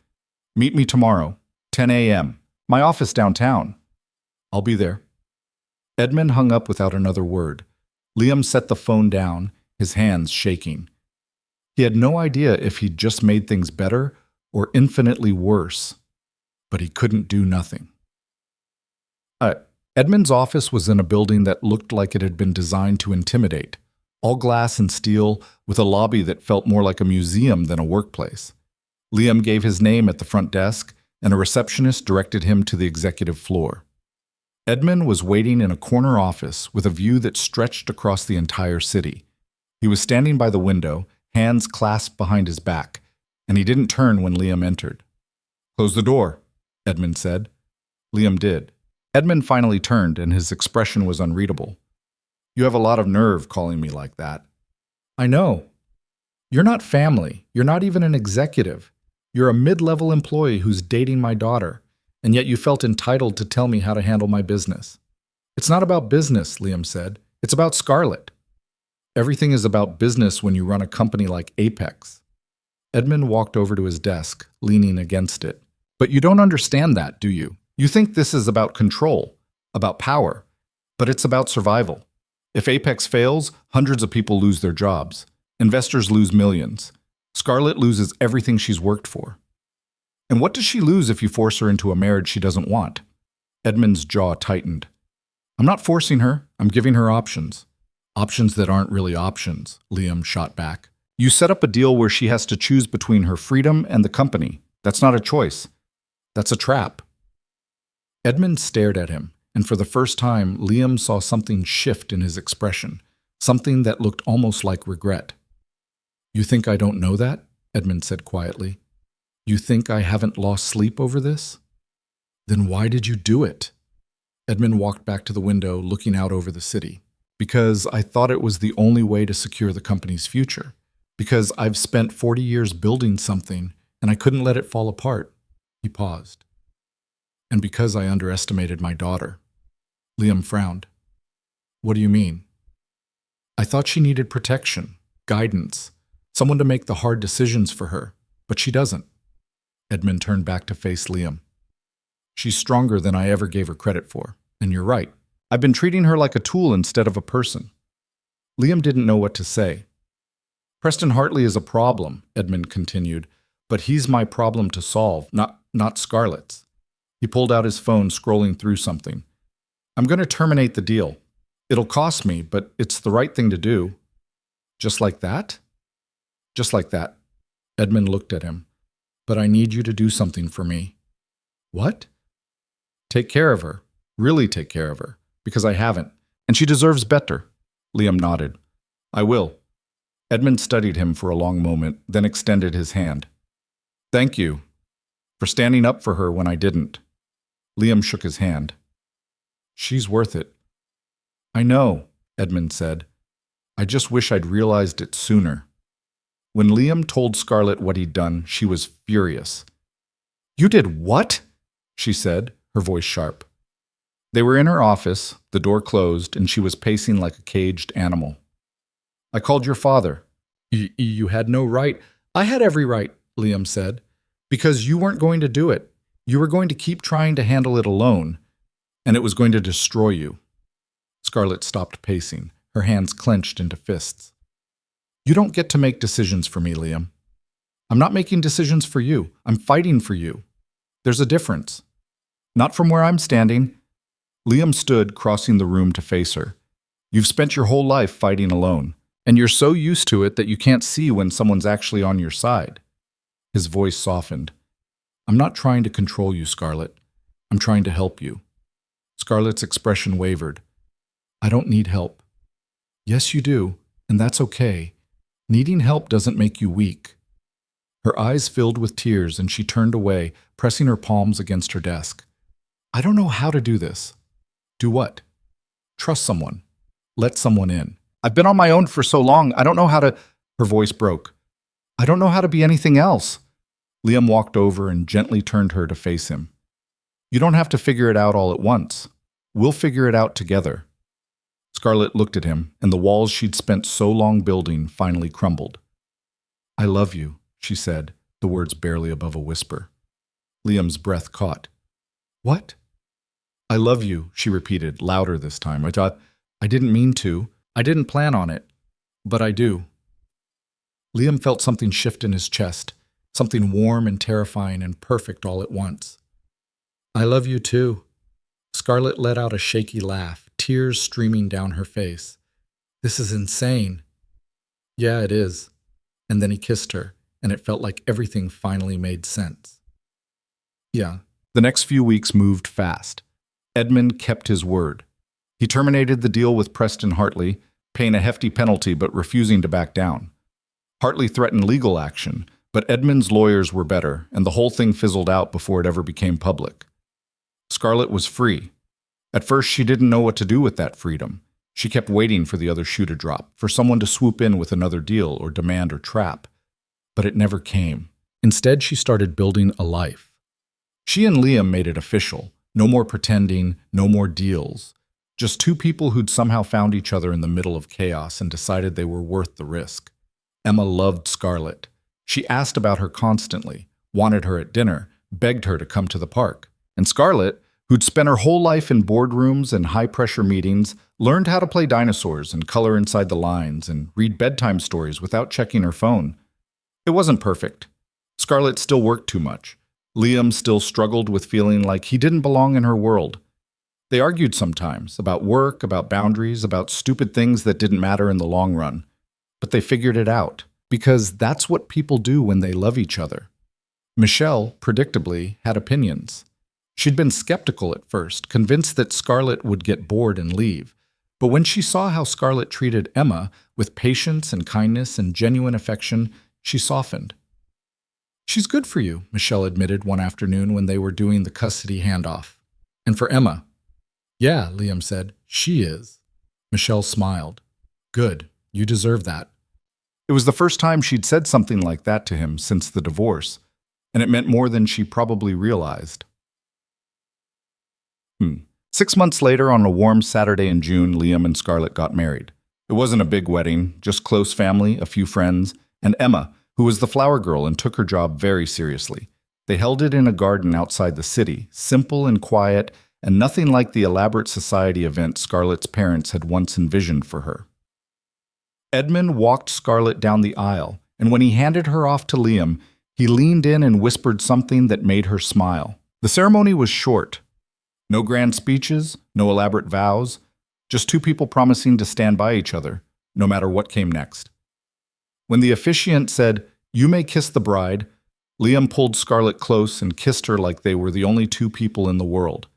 Meet me tomorrow, 10 a.m., my office downtown. I'll be there. Edmund hung up without another word. Liam set the phone down, his hands shaking. He had no idea if he'd just made things better or infinitely worse, but he couldn't do nothing. Edmund's office was in a building that looked like it had been designed to intimidate, all glass and steel, with a lobby that felt more like a museum than a workplace. Liam gave his name at the front desk, and a receptionist directed him to the executive floor. Edmund was waiting in a corner office with a view that stretched across the entire city. He was standing by the window, hands clasped behind his back, and he didn't turn when Liam entered. Close the door, Edmund said. Liam did. Edmund finally turned, and his expression was unreadable. You have a lot of nerve calling me like that. I know. You're not family. You're not even an executive. You're a mid-level employee who's dating my daughter, and yet you felt entitled to tell me how to handle my business. It's not about business, Liam said. It's about Scarlett. Everything is about business when you run a company like Apex. Edmund walked over to his desk, leaning against it. But you don't understand that, do you? You think this is about control, about power, but it's about survival. If Apex fails, hundreds of people lose their jobs. Investors lose millions. Scarlett loses everything she's worked for. And what does she lose if you force her into a marriage she doesn't want? Edmund's jaw tightened. I'm not forcing her. I'm giving her options. Options that aren't really options, Liam shot back. You set up a deal where she has to choose between her freedom and the company. That's not a choice. That's a trap. Edmund stared at him, and for the first time, Liam saw something shift in his expression, something that looked almost like regret. You think I don't know that? Edmund said quietly. You think I haven't lost sleep over this? Then why did you do it? Edmund walked back to the window, looking out over the city. Because I thought it was the only way to secure the company's future. Because I've spent 40 years building something, and I couldn't let it fall apart. He paused. And because I underestimated my daughter. Liam frowned. What do you mean? I thought she needed protection, guidance, someone to make the hard decisions for her, but she doesn't. Edmund turned back to face Liam. She's stronger than I ever gave her credit for, and you're right. I've been treating her like a tool instead of a person. Liam didn't know what to say. Preston Hartley is a problem, Edmund continued, but he's my problem to solve, not Scarlett's. He pulled out his phone, scrolling through something. I'm going to terminate the deal. It'll cost me, but it's the right thing to do. Just like that? Just like that. Edmund looked at him. But I need you to do something for me. What? Take care of her. Really take care of her. Because I haven't. And she deserves better. Liam nodded. I will. Edmund studied him for a long moment, then extended his hand. Thank you for standing up for her when I didn't. Liam shook his hand. She's worth it. I know, Edmund said. I just wish I'd realized it sooner. When Liam told Scarlett what he'd done, she was furious. You did what? She said, her voice sharp. They were in her office, the door closed, and she was pacing like a caged animal. I called your father. You had no right. I had every right, Liam said, because you weren't going to do it. You were going to keep trying to handle it alone, and it was going to destroy you. Scarlett stopped pacing, her hands clenched into fists. You don't get to make decisions for me, Liam. I'm not making decisions for you. I'm fighting for you. There's a difference. Not from where I'm standing. Liam stood, crossing the room to face her. You've spent your whole life fighting alone, and you're so used to it that you can't see when someone's actually on your side. His voice softened. I'm not trying to control you, Scarlett. I'm trying to help you. Scarlett's expression wavered. I don't need help. Yes, you do, and that's okay. Needing help doesn't make you weak. Her eyes filled with tears, and she turned away, pressing her palms against her desk. I don't know how to do this. Do what? Trust someone. Let someone in. I've been on my own for so long, I don't know how to... Her voice broke. I don't know how to be anything else. Liam walked over and gently turned her to face him. You don't have to figure it out all at once. We'll figure it out together. Scarlett looked at him, and the walls she'd spent so long building finally crumbled. I love you, she said, the words barely above a whisper. Liam's breath caught. What? I love you, she repeated, louder this time. I didn't mean to. I didn't plan on it. But I do. Liam felt something shift in his chest, something warm and terrifying and perfect all at once. I love you too. Scarlett let out a shaky laugh, tears streaming down her face. This is insane. Yeah, it is. And then he kissed her, and it felt like everything finally made sense. Yeah. The next few weeks moved fast. Edmund kept his word. He terminated the deal with Preston Hartley, paying a hefty penalty but refusing to back down. Hartley threatened legal action, but Edmund's lawyers were better, and the whole thing fizzled out before it ever became public. Scarlett was free. At first, she didn't know what to do with that freedom. She kept waiting for the other shoe to drop, for someone to swoop in with another deal or demand or trap. But it never came. Instead, she started building a life. She and Liam made it official. No more pretending, no more deals. Just two people who'd somehow found each other in the middle of chaos and decided they were worth the risk. Emma loved Scarlett. She asked about her constantly, wanted her at dinner, begged her to come to the park. And Scarlett, who'd spent her whole life in boardrooms and high-pressure meetings, learned how to play dinosaurs and color inside the lines and read bedtime stories without checking her phone. It wasn't perfect. Scarlett still worked too much. Liam still struggled with feeling like he didn't belong in her world. They argued sometimes about work, about boundaries, about stupid things that didn't matter in the long run. But they figured it out, because that's what people do when they love each other. Michelle, predictably, had opinions. She'd been skeptical at first, convinced that Scarlett would get bored and leave. But when she saw how Scarlett treated Emma, with patience and kindness and genuine affection, she softened. She's good for you, Michelle admitted one afternoon when they were doing the custody handoff. And for Emma. Yeah, Liam said, she is. Michelle smiled. Good, you deserve that. It was the first time she'd said something like that to him since the divorce, and it meant more than she probably realized. 6 months later, on a warm Saturday in June, Liam and Scarlett got married. It wasn't a big wedding, just close family, a few friends, and Emma, who was the flower girl and took her job very seriously. They held it in a garden outside the city, simple and quiet, and nothing like the elaborate society event Scarlett's parents had once envisioned for her. Edmund walked Scarlett down the aisle, and when he handed her off to Liam, he leaned in and whispered something that made her smile. The ceremony was short. No grand speeches, no elaborate vows, just two people promising to stand by each other, no matter what came next. When the officiant said, "You may kiss the bride," Liam pulled Scarlett close and kissed her like they were the only two people in the world.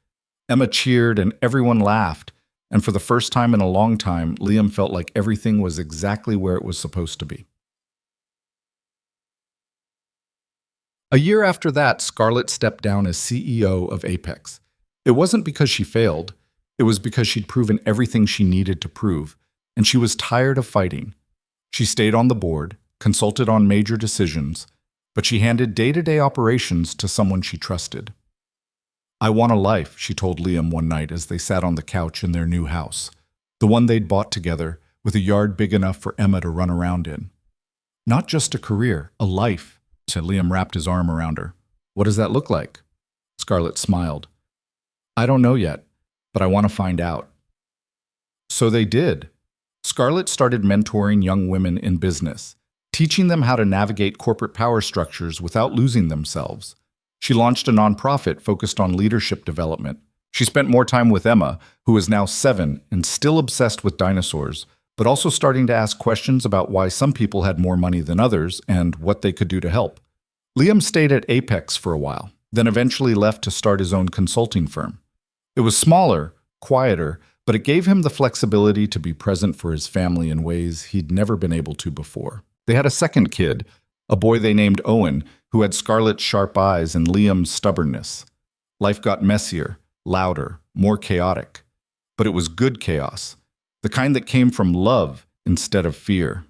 Emma cheered and everyone laughed, and for the first time in a long time, Liam felt like everything was exactly where it was supposed to be. A year after that, Scarlett stepped down as CEO of Apex. It wasn't because she failed, it was because she'd proven everything she needed to prove, and she was tired of fighting. She stayed on the board, consulted on major decisions, but she handed day-to-day operations to someone she trusted. "I want a life," she told Liam one night as they sat on the couch in their new house, the one they'd bought together, with a yard big enough for Emma to run around in. "Not just a career, a life," said Liam, wrapped his arm around her. "What does that look like?" Scarlett smiled. "I don't know yet, but I want to find out." So they did. Scarlett started mentoring young women in business, teaching them how to navigate corporate power structures without losing themselves. She launched a nonprofit focused on leadership development. She spent more time with Emma, who is now 7 and still obsessed with dinosaurs, but also starting to ask questions about why some people had more money than others and what they could do to help. Liam stayed at Apex for a while, then eventually left to start his own consulting firm. It was smaller, quieter, but it gave him the flexibility to be present for his family in ways he'd never been able to before. They had a second kid, a boy they named Owen, who had Scarlett's sharp eyes and Liam's stubbornness. Life got messier, louder, more chaotic. But it was good chaos, the kind that came from love instead of fear.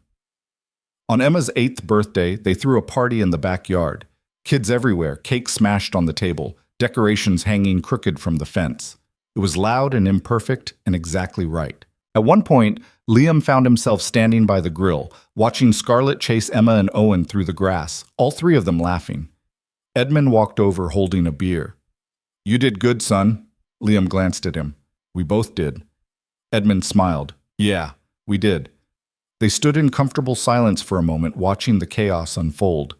On Emma's 8th birthday, they threw a party in the backyard. Kids everywhere, cake smashed on the table, decorations hanging crooked from the fence. It was loud and imperfect and exactly right. At one point, Liam found himself standing by the grill, watching Scarlett chase Emma and Owen through the grass, all three of them laughing. Edmund walked over holding a beer. "You did good, son." Liam glanced at him. "We both did." Edmund smiled. "Yeah, we did." They stood in comfortable silence for a moment, watching the chaos unfold.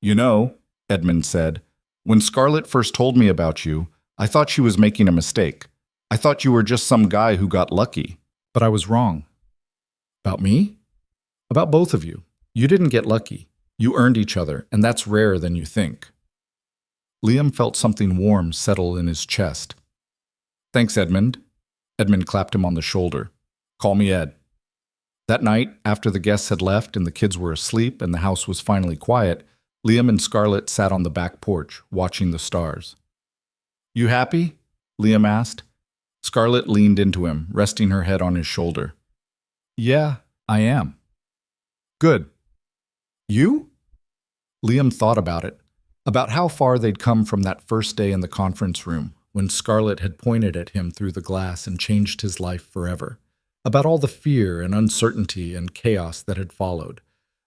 "You know," Edmund said, "when Scarlett first told me about you, I thought she was making a mistake. I thought you were just some guy who got lucky. But I was wrong." "About me?" "About both of you. You didn't get lucky. You earned each other, and that's rarer than you think." Liam felt something warm settle in his chest. "Thanks, Edmund." Edmund clapped him on the shoulder. "Call me Ed." That night, after the guests had left and the kids were asleep and the house was finally quiet, Liam and Scarlett sat on the back porch, watching the stars. "You happy?" Liam asked. Scarlett leaned into him, resting her head on his shoulder. "Yeah, I am." "Good." "You?" Liam thought about it, about how far they'd come from that first day in the conference room, when Scarlett had pointed at him through the glass and changed his life forever, about all the fear and uncertainty and chaos that had followed,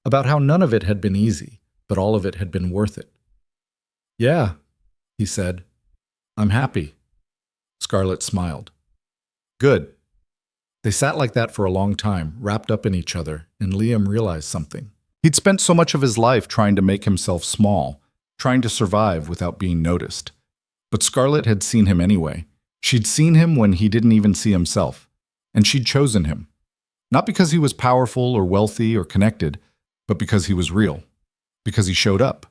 about how none of it had been easy, but all of it had been worth it. "Yeah," he said. "I'm happy." Scarlett smiled. "Good." They sat like that for a long time, wrapped up in each other, and Liam realized something. He'd spent so much of his life trying to make himself small, trying to survive without being noticed. But Scarlett had seen him anyway. She'd seen him when he didn't even see himself, and she'd chosen him. Not because he was powerful or wealthy or connected, but because he was real. Because he showed up.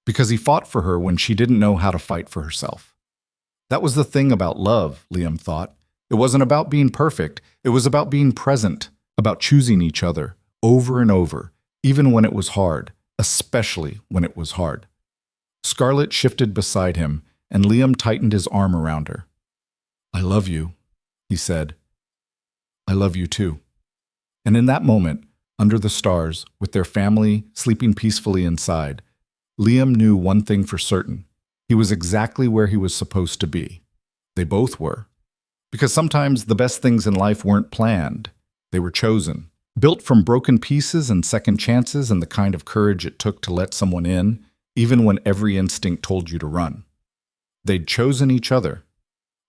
Because he fought for her when she didn't know how to fight for herself. That was the thing about love, Liam thought. It wasn't about being perfect. It was about being present, about choosing each other, over and over, even when it was hard, especially when it was hard. Scarlett shifted beside him, and Liam tightened his arm around her. "I love you," he said. "I love you too." And in that moment, under the stars, with their family sleeping peacefully inside, Liam knew one thing for certain. He was exactly where he was supposed to be. They both were. Because sometimes the best things in life weren't planned. They were chosen. Built from broken pieces and second chances and the kind of courage it took to let someone in, even when every instinct told you to run. They'd chosen each other.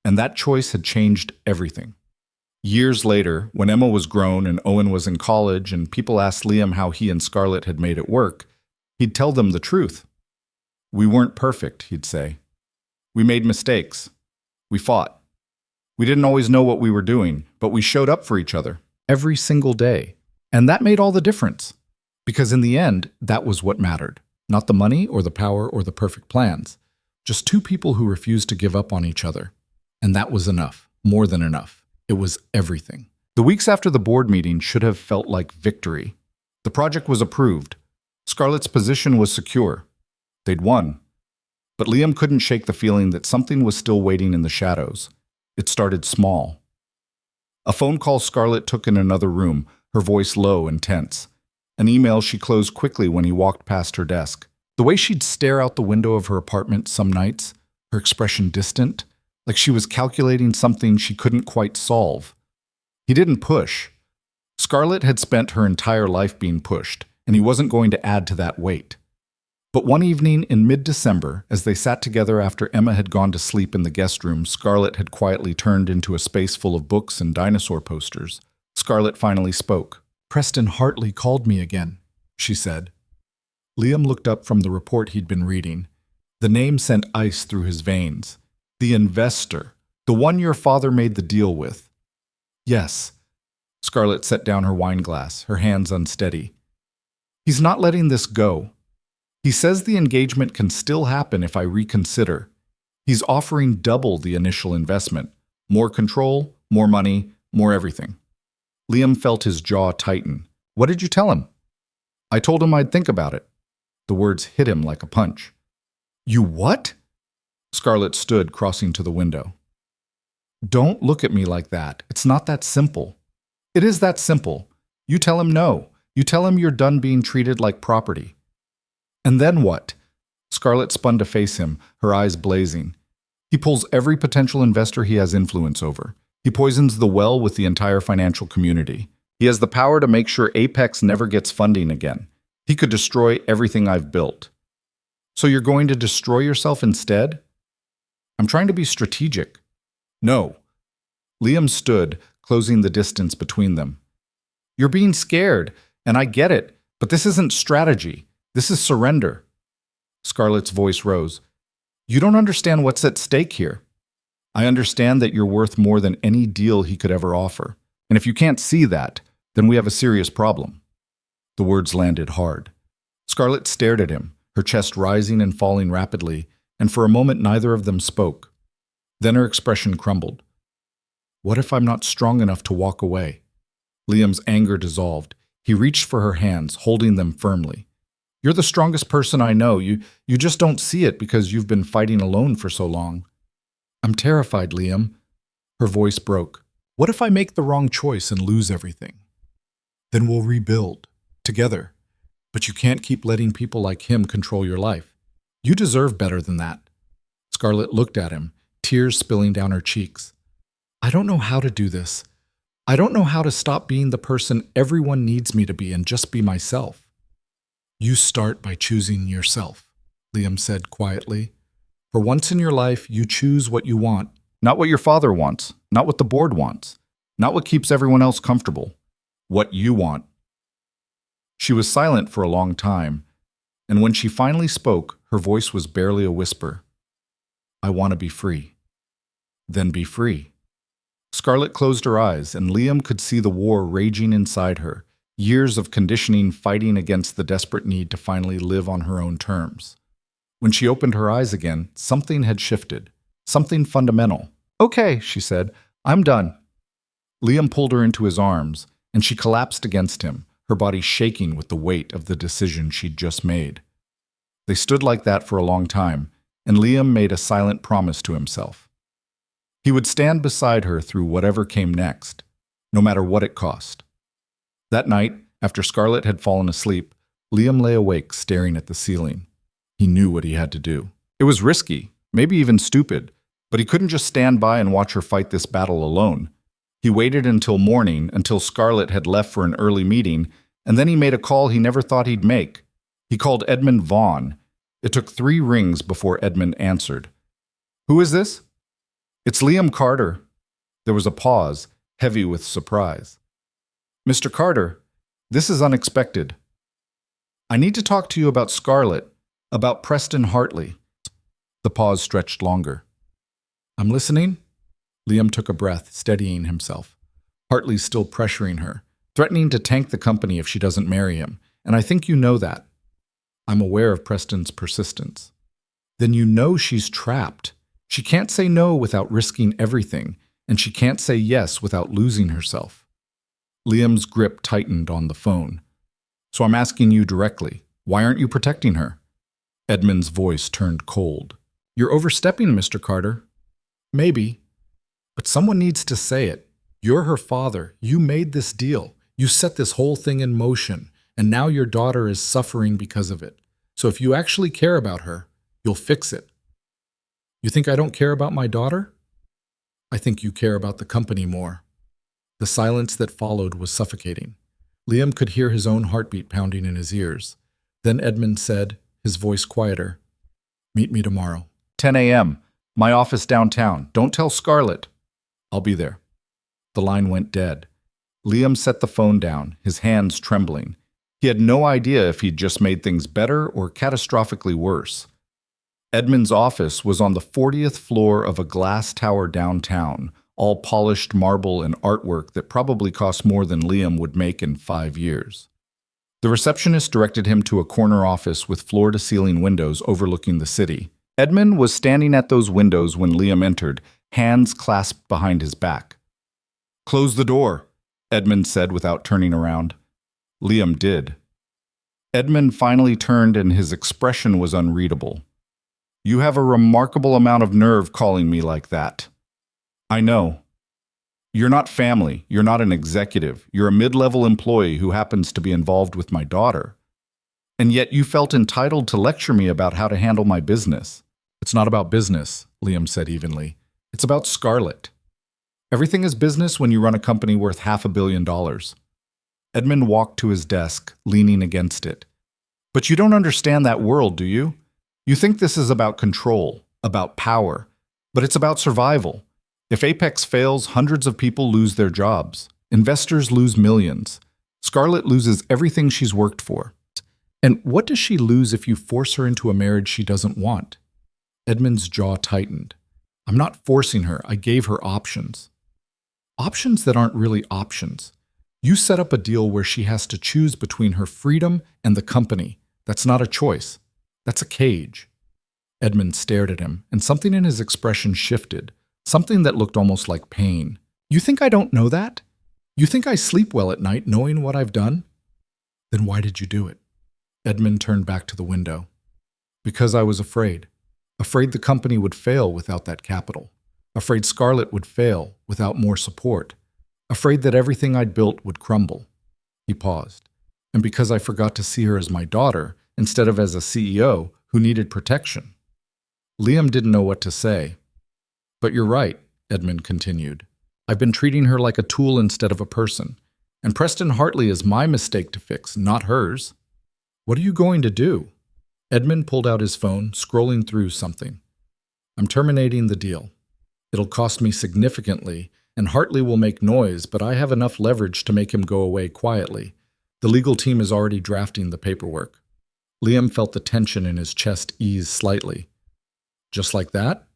And that choice had changed everything. Years later, when Emma was grown and Owen was in college and people asked Liam how he and Scarlett had made it work, he'd tell them the truth. "We weren't perfect," he'd say. "We made mistakes. We fought. We didn't always know what we were doing, but we showed up for each other every single day. And that made all the difference. Because in the end, that was what mattered. Not the money or the power or the perfect plans. Just two people who refused to give up on each other. And that was enough. More than enough. It was everything. The weeks after the board meeting should have felt like victory. The project was approved. Scarlett's position was secure. They'd won. But Liam couldn't shake the feeling that something was still waiting in the shadows. It started small. A phone call Scarlett took in another room, her voice low and tense. An email she closed quickly when he walked past her desk. The way she'd stare out the window of her apartment some nights, her expression distant, like she was calculating something she couldn't quite solve. He didn't push. Scarlett had spent her entire life being pushed, and he wasn't going to add to that weight. But one evening in mid-December, as they sat together after Emma had gone to sleep in the guest room Scarlett had quietly turned into a space full of books and dinosaur posters, Scarlett finally spoke. "Preston Hartley called me again," she said. Liam looked up from the report he'd been reading. The name sent ice through his veins. The investor. The one your father made the deal with. "Yes." Scarlett set down her wine glass, her hands unsteady. "He's not letting this go. He says the engagement can still happen if I reconsider. He's offering double the initial investment. More control, more money, more everything." Liam felt his jaw tighten. "What did you tell him?" "I told him I'd think about it." The words hit him like a punch. "You what?" Scarlett stood, crossing to the window. "Don't look at me like that. It's not that simple." "It is that simple. You tell him no. You tell him you're done being treated like property." "And then what?" Scarlett spun to face him, her eyes blazing. "He pulls every potential investor he has influence over. He poisons the well with the entire financial community. He has the power to make sure Apex never gets funding again. He could destroy everything I've built." "So you're going to destroy yourself instead?" "I'm trying to be strategic." "No." Liam stood, closing the distance between them. "You're being scared, and I get it, but this isn't strategy. This is surrender." Scarlett's voice rose. "You don't understand what's at stake here. I understand that you're worth more than any deal he could ever offer. And if you can't see that, then we have a serious problem." The words landed hard. Scarlett stared at him, her chest rising and falling rapidly, and for a moment neither of them spoke. Then her expression crumbled. "What if I'm not strong enough to walk away?" Liam's anger dissolved. He reached for her hands, holding them firmly. "You're the strongest person I know. You just don't see it because you've been fighting alone for so long." "I'm terrified, Liam." Her voice broke. "What if I make the wrong choice and lose everything? Then we'll rebuild, together. But you can't keep letting people like him control your life. You deserve better than that." Scarlett looked at him, tears spilling down her cheeks. "I don't know how to do this. I don't know how to stop being the person everyone needs me to be and just be myself." "You start by choosing yourself," Liam said quietly. "For once in your life, you choose what you want, not what your father wants, not what the board wants, not what keeps everyone else comfortable. What you want." She was silent for a long time, and when she finally spoke, her voice was barely a whisper. "I want to be free." "Then be free." Scarlett closed her eyes, and Liam could see the war raging inside her, years of conditioning fighting against the desperate need to finally live on her own terms. When she opened her eyes again, something had shifted, something fundamental. "Okay," she said, "I'm done." Liam pulled her into his arms, and she collapsed against him, her body shaking with the weight of the decision she'd just made. They stood like that for a long time, and Liam made a silent promise to himself. He would stand beside her through whatever came next, no matter what it cost. That night, after Scarlett had fallen asleep, Liam lay awake staring at the ceiling. He knew what he had to do. It was risky, maybe even stupid, but he couldn't just stand by and watch her fight this battle alone. He waited until morning, until Scarlett had left for an early meeting, and then he made a call he never thought he'd make. He called Edmund Vaughn. It took 3 rings before Edmund answered. "Who is this?" "It's Liam Carter." There was a pause, heavy with surprise. "Mr. Carter, this is unexpected. I need to talk to you about Scarlett, about Preston Hartley." The pause stretched longer. "I'm listening." Liam took a breath, steadying himself. Hartley's still pressuring her. threatening to tank the company if she doesn't marry him, and I think you know that. I'm aware of Preston's persistence. Then you know she's trapped. She can't say no without risking everything, and she can't say yes without losing herself. Liam's grip tightened on the phone. So I'm asking you directly, why aren't you protecting her? Edmund's voice turned cold. You're overstepping, Mr. Carter. Maybe. But someone needs to say it. You're her father. You made this deal. You set this whole thing in motion, and now your daughter is suffering because of it. So if you actually care about her, you'll fix it. You think I don't care about my daughter? I think you care about the company more. The silence that followed was suffocating. Liam could hear his own heartbeat pounding in his ears. Then Edmund said, his voice quieter, Meet me tomorrow. 10 a.m. My office downtown. Don't tell Scarlett. I'll be there. The line went dead. Liam set the phone down, his hands trembling. He had no idea if he'd just made things better or catastrophically worse. Edmund's office was on the 40th floor of a glass tower downtown, all polished marble and artwork that probably cost more than Liam would make in 5 years. The receptionist directed him to a corner office with floor-to-ceiling windows overlooking the city. Edmund was standing at those windows when Liam entered, hands clasped behind his back. Close the door, Edmund said without turning around. Liam did. Edmund finally turned and his expression was unreadable. You have a remarkable amount of nerve calling me like that. I know. You're not family. You're not an executive. You're a mid-level employee who happens to be involved with my daughter. And yet you felt entitled to lecture me about how to handle my business. It's not about business, Liam said evenly. It's about Scarlett. Everything is business when you run a company worth $500 million. Edmund walked to his desk, leaning against it. But you don't understand that world, do you? You think this is about control, about power, but it's about survival. If Apex fails, hundreds of people lose their jobs. Investors lose millions. Scarlett loses everything she's worked for. And what does she lose if you force her into a marriage she doesn't want? Edmund's jaw tightened. I'm not forcing her. I gave her options. Options that aren't really options. You set up a deal where she has to choose between her freedom and the company. That's not a choice. That's a cage. Edmund stared at him, and something in his expression shifted, something that looked almost like pain. You think I don't know that? You think I sleep well at night knowing what I've done? Then why did you do it? Edmund turned back to the window. Because I was afraid. Afraid the company would fail without that capital. Afraid Scarlett would fail without more support. Afraid that everything I'd built would crumble. He paused. And because I forgot to see her as my daughter, instead of as a CEO who needed protection. Liam didn't know what to say. But you're right, Edmund continued. I've been treating her like a tool instead of a person. And Preston Hartley is my mistake to fix, not hers. What are you going to do? Edmund pulled out his phone, scrolling through something. I'm terminating the deal. It'll cost me significantly, and Hartley will make noise, but I have enough leverage to make him go away quietly. The legal team is already drafting the paperwork. Liam felt the tension in his chest ease slightly. Just like that?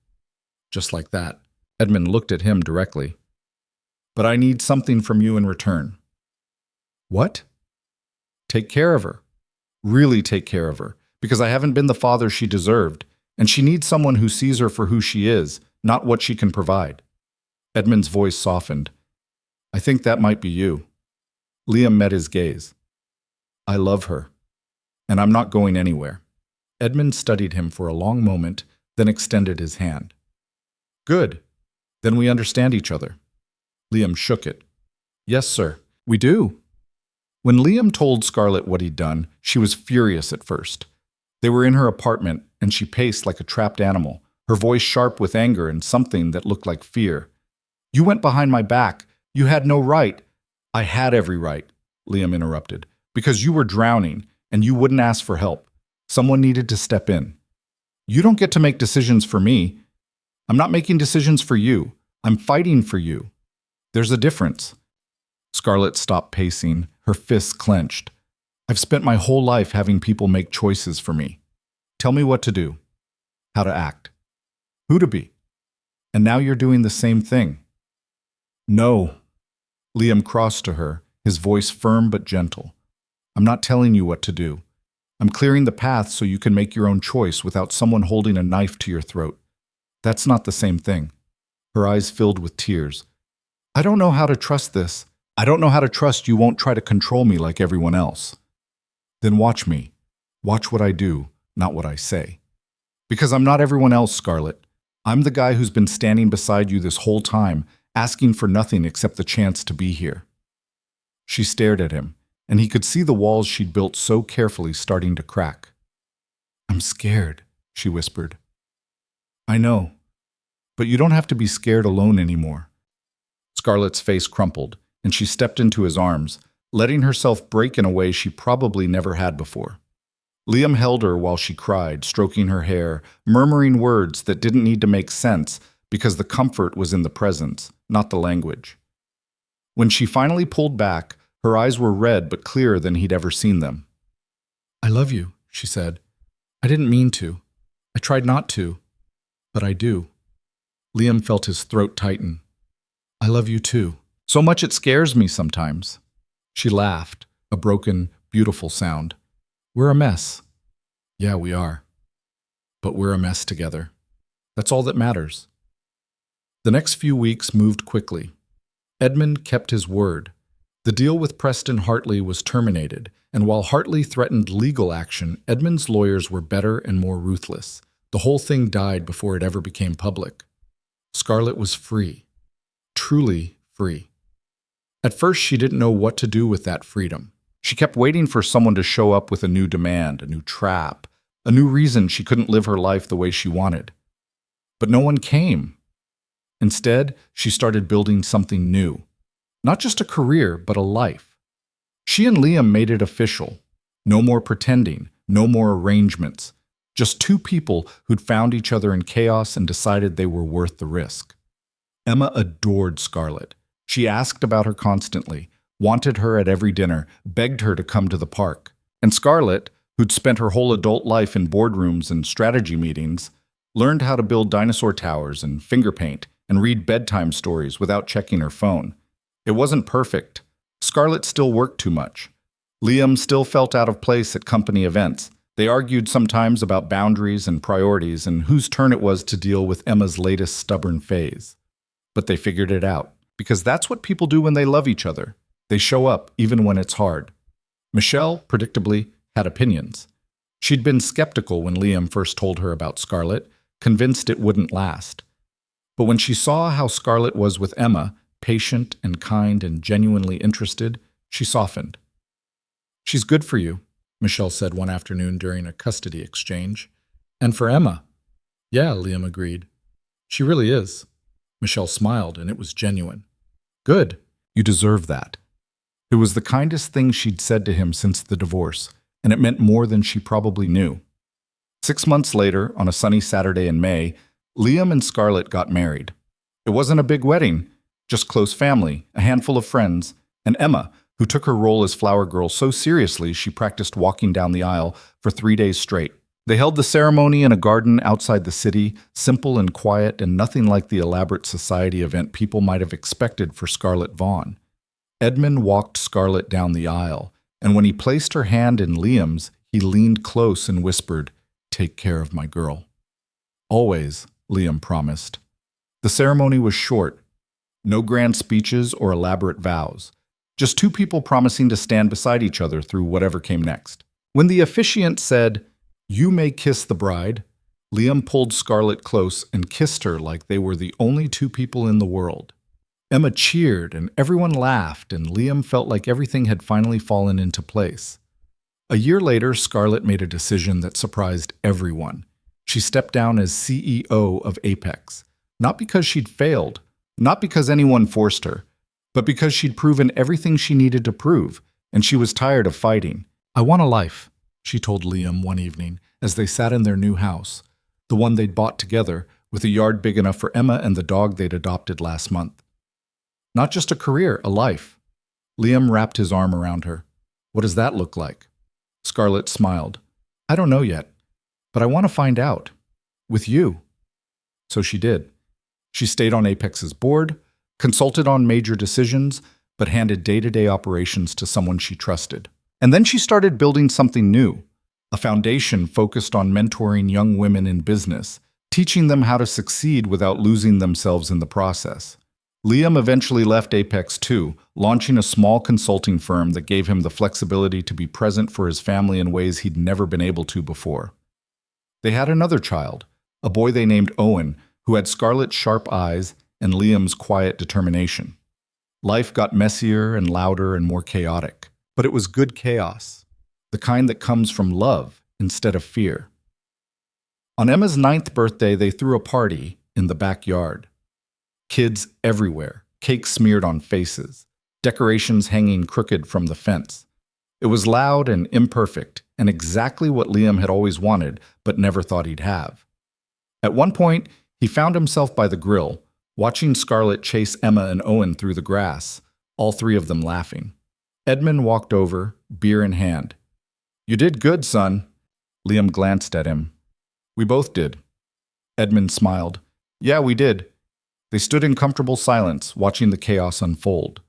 Just like that. Edmund looked at him directly. But I need something from you in return. What? Take care of her. Really take care of her, because I haven't been the father she deserved, and she needs someone who sees her for who she is, not what she can provide. Edmund's voice softened. I think that might be you. Liam met his gaze. I love her, and I'm not going anywhere. Edmund studied him for a long moment, then extended his hand. Good. Then we understand each other. Liam shook it. Yes, sir. We do. When Liam told Scarlett what he'd done, she was furious at first. They were in her apartment, and she paced like a trapped animal, her voice sharp with anger and something that looked like fear. You went behind my back. You had no right. I had every right, Liam interrupted, because you were drowning, and you wouldn't ask for help. Someone needed to step in. You don't get to make decisions for me. I'm not making decisions for you. I'm fighting for you. There's a difference. Scarlett stopped pacing, her fists clenched. I've spent my whole life having people make choices for me. Tell me what to do, how to act, who to be. And now you're doing the same thing. No. Liam crossed to her, his voice firm but gentle. I'm not telling you what to do. I'm clearing the path so you can make your own choice without someone holding a knife to your throat. That's not the same thing. Her eyes filled with tears. I don't know how to trust this. I don't know how to trust you won't try to control me like everyone else. Then watch me. Watch what I do, not what I say. Because I'm not everyone else, Scarlett. I'm the guy who's been standing beside you this whole time, asking for nothing except the chance to be here. She stared at him, and he could see the walls she'd built so carefully starting to crack. I'm scared, she whispered. I know, but you don't have to be scared alone anymore. Scarlett's face crumpled, and she stepped into his arms, letting herself break in a way she probably never had before. Liam held her while she cried, stroking her hair, murmuring words that didn't need to make sense because the comfort was in the presence, not the language. When she finally pulled back, her eyes were red but clearer than he'd ever seen them. I love you, she said. I didn't mean to. I tried not to, but I do. Liam felt his throat tighten. I love you too. So much it scares me sometimes. She laughed, a broken, beautiful sound. We're a mess. Yeah, we are. But we're a mess together. That's all that matters. The next few weeks moved quickly. Edmund kept his word. The deal with Preston Hartley was terminated, and while Hartley threatened legal action, Edmund's lawyers were better and more ruthless. The whole thing died before it ever became public. Scarlett was free. Truly free. At first, she didn't know what to do with that freedom. She kept waiting for someone to show up with a new demand, a new trap, a new reason she couldn't live her life the way she wanted. But no one came. Instead, she started building something new. Not just a career, but a life. She and Liam made it official. No more pretending, no more arrangements. Just two people who'd found each other in chaos and decided they were worth the risk. Emma adored Scarlett. She asked about her constantly, wanted her at every dinner, begged her to come to the park. And Scarlett, who'd spent her whole adult life in boardrooms and strategy meetings, learned how to build dinosaur towers and finger paint and read bedtime stories without checking her phone. It wasn't perfect. Scarlett still worked too much. Liam still felt out of place at company events. They argued sometimes about boundaries and priorities and whose turn it was to deal with Emma's latest stubborn phase. But they figured it out, because that's what people do when they love each other. They show up even when it's hard. Michelle, predictably, had opinions. She'd been skeptical when Liam first told her about Scarlett, convinced it wouldn't last. But when she saw how Scarlett was with Emma, patient and kind and genuinely interested, she softened. She's good for you, Michelle said one afternoon during a custody exchange. And for Emma. Yeah, Liam agreed. She really is. Michelle smiled, and it was genuine. Good. You deserve that. It was the kindest thing she'd said to him since the divorce, and it meant more than she probably knew. 6 months later, on a sunny Saturday in May, Liam and Scarlett got married. It wasn't a big wedding, just close family, a handful of friends, and Emma, who took her role as flower girl so seriously she practiced walking down the aisle for 3 days straight. They held the ceremony in a garden outside the city, simple and quiet and nothing like the elaborate society event people might have expected for Scarlett Vaughn. Edmund walked Scarlett down the aisle, and when he placed her hand in Liam's, he leaned close and whispered, "Take care of my girl." Always, Liam promised. The ceremony was short. No grand speeches or elaborate vows. Just two people promising to stand beside each other through whatever came next. When the officiant said, "You may kiss the bride," Liam pulled Scarlett close and kissed her like they were the only two people in the world. Emma cheered and everyone laughed, and Liam felt like everything had finally fallen into place. A year later, Scarlett made a decision that surprised everyone. She stepped down as CEO of Apex, not because she'd failed, not because anyone forced her, but because she'd proven everything she needed to prove, and she was tired of fighting. "I want a life," she told Liam one evening as they sat in their new house, the one they'd bought together, with a yard big enough for Emma and the dog they'd adopted last month. Not just a career, a life. Liam wrapped his arm around her. "What does that look like?" Scarlett smiled. "I don't know yet, but I want to find out. With you." So she did. She stayed on Apex's board, consulted on major decisions, but handed day-to-day operations to someone she trusted. And then she started building something new, a foundation focused on mentoring young women in business, teaching them how to succeed without losing themselves in the process. Liam eventually left Apex too, launching a small consulting firm that gave him the flexibility to be present for his family in ways he'd never been able to before. They had another child, a boy they named Owen, who had Scarlett's sharp eyes and Liam's quiet determination. Life got messier and louder and more chaotic, but it was good chaos, the kind that comes from love instead of fear. On Emma's 9th birthday, they threw a party in the backyard. Kids everywhere, cake smeared on faces, decorations hanging crooked from the fence. It was loud and imperfect, and exactly what Liam had always wanted, but never thought he'd have. At one point, he found himself by the grill, watching Scarlett chase Emma and Owen through the grass, all three of them laughing. Edmund walked over, beer in hand. "You did good, son." Liam glanced at him. "We both did." Edmund smiled. "Yeah, we did." They stood in comfortable silence, watching the chaos unfold.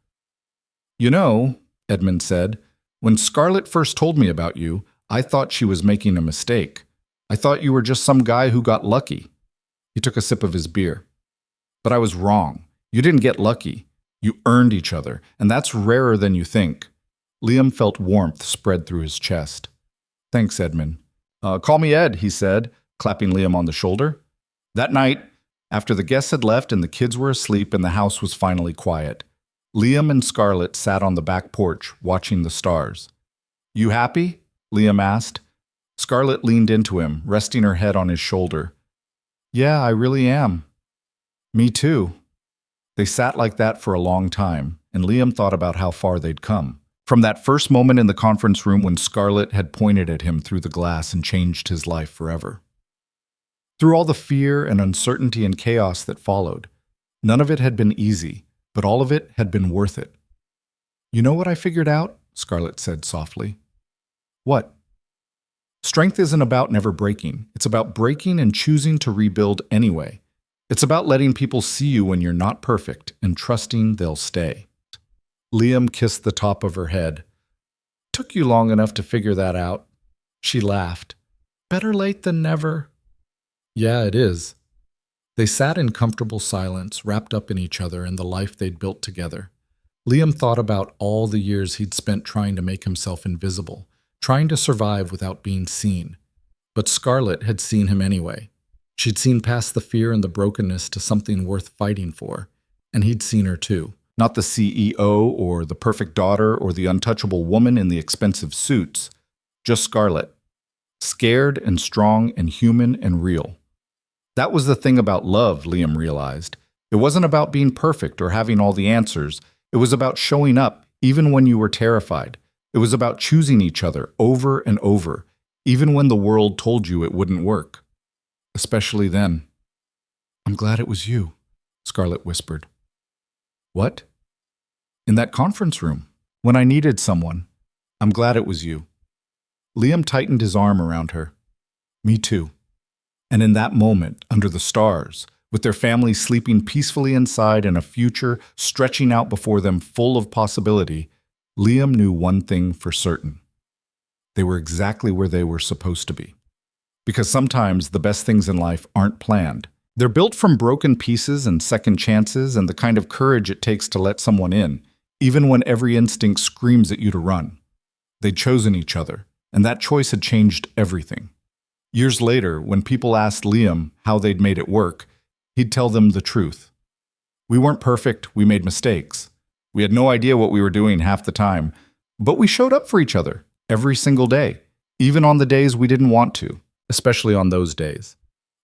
"You know," Edmund said, "when Scarlett first told me about you, I thought she was making a mistake. I thought you were just some guy who got lucky." He took a sip of his beer. "But I was wrong. You didn't get lucky. You earned each other, and that's rarer than you think." Liam felt warmth spread through his chest. "Thanks, Edmund." Call me Ed," he said, clapping Liam on the shoulder. That night, after the guests had left and the kids were asleep and the house was finally quiet, Liam and Scarlett sat on the back porch, watching the stars. "You happy?" Liam asked. Scarlett leaned into him, resting her head on his shoulder. "Yeah, I really am." "Me too." They sat like that for a long time, and Liam thought about how far they'd come. From that first moment in the conference room when Scarlett had pointed at him through the glass and changed his life forever. Through all the fear and uncertainty and chaos that followed, none of it had been easy, but all of it had been worth it. "You know what I figured out?" Scarlett said softly. "What?" "Strength isn't about never breaking. It's about breaking and choosing to rebuild anyway. It's about letting people see you when you're not perfect and trusting they'll stay." Liam kissed the top of her head. "Took you long enough to figure that out." She laughed. "Better late than never." "Yeah, it is." They sat in comfortable silence, wrapped up in each other and the life they'd built together. Liam thought about all the years he'd spent trying to make himself invisible, trying to survive without being seen. But Scarlett had seen him anyway. She'd seen past the fear and the brokenness to something worth fighting for, and he'd seen her too. Not the CEO or the perfect daughter or the untouchable woman in the expensive suits, just Scarlett. Scared and strong and human and real. That was the thing about love, Liam realized. It wasn't about being perfect or having all the answers. It was about showing up, even when you were terrified. It was about choosing each other over and over, even when the world told you it wouldn't work. Especially then. "I'm glad it was you," Scarlett whispered. "What?" "In that conference room, when I needed someone. I'm glad it was you." Liam tightened his arm around her. "Me too." And in that moment, under the stars, with their family sleeping peacefully inside and a future stretching out before them full of possibility, Liam knew one thing for certain. They were exactly where they were supposed to be. Because sometimes the best things in life aren't planned. They're built from broken pieces and second chances and the kind of courage it takes to let someone in, even when every instinct screams at you to run. They'd chosen each other, and that choice had changed everything. Years later, when people asked Liam how they'd made it work, he'd tell them the truth. "We weren't perfect, we made mistakes. We had no idea what we were doing half the time, but we showed up for each other every single day, even on the days we didn't want to, especially on those days.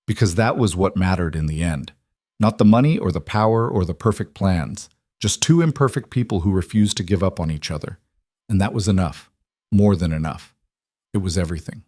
Because that was what mattered in the end. Not the money or the power or the perfect plans, just two imperfect people who refused to give up on each other. And that was enough, more than enough. It was everything.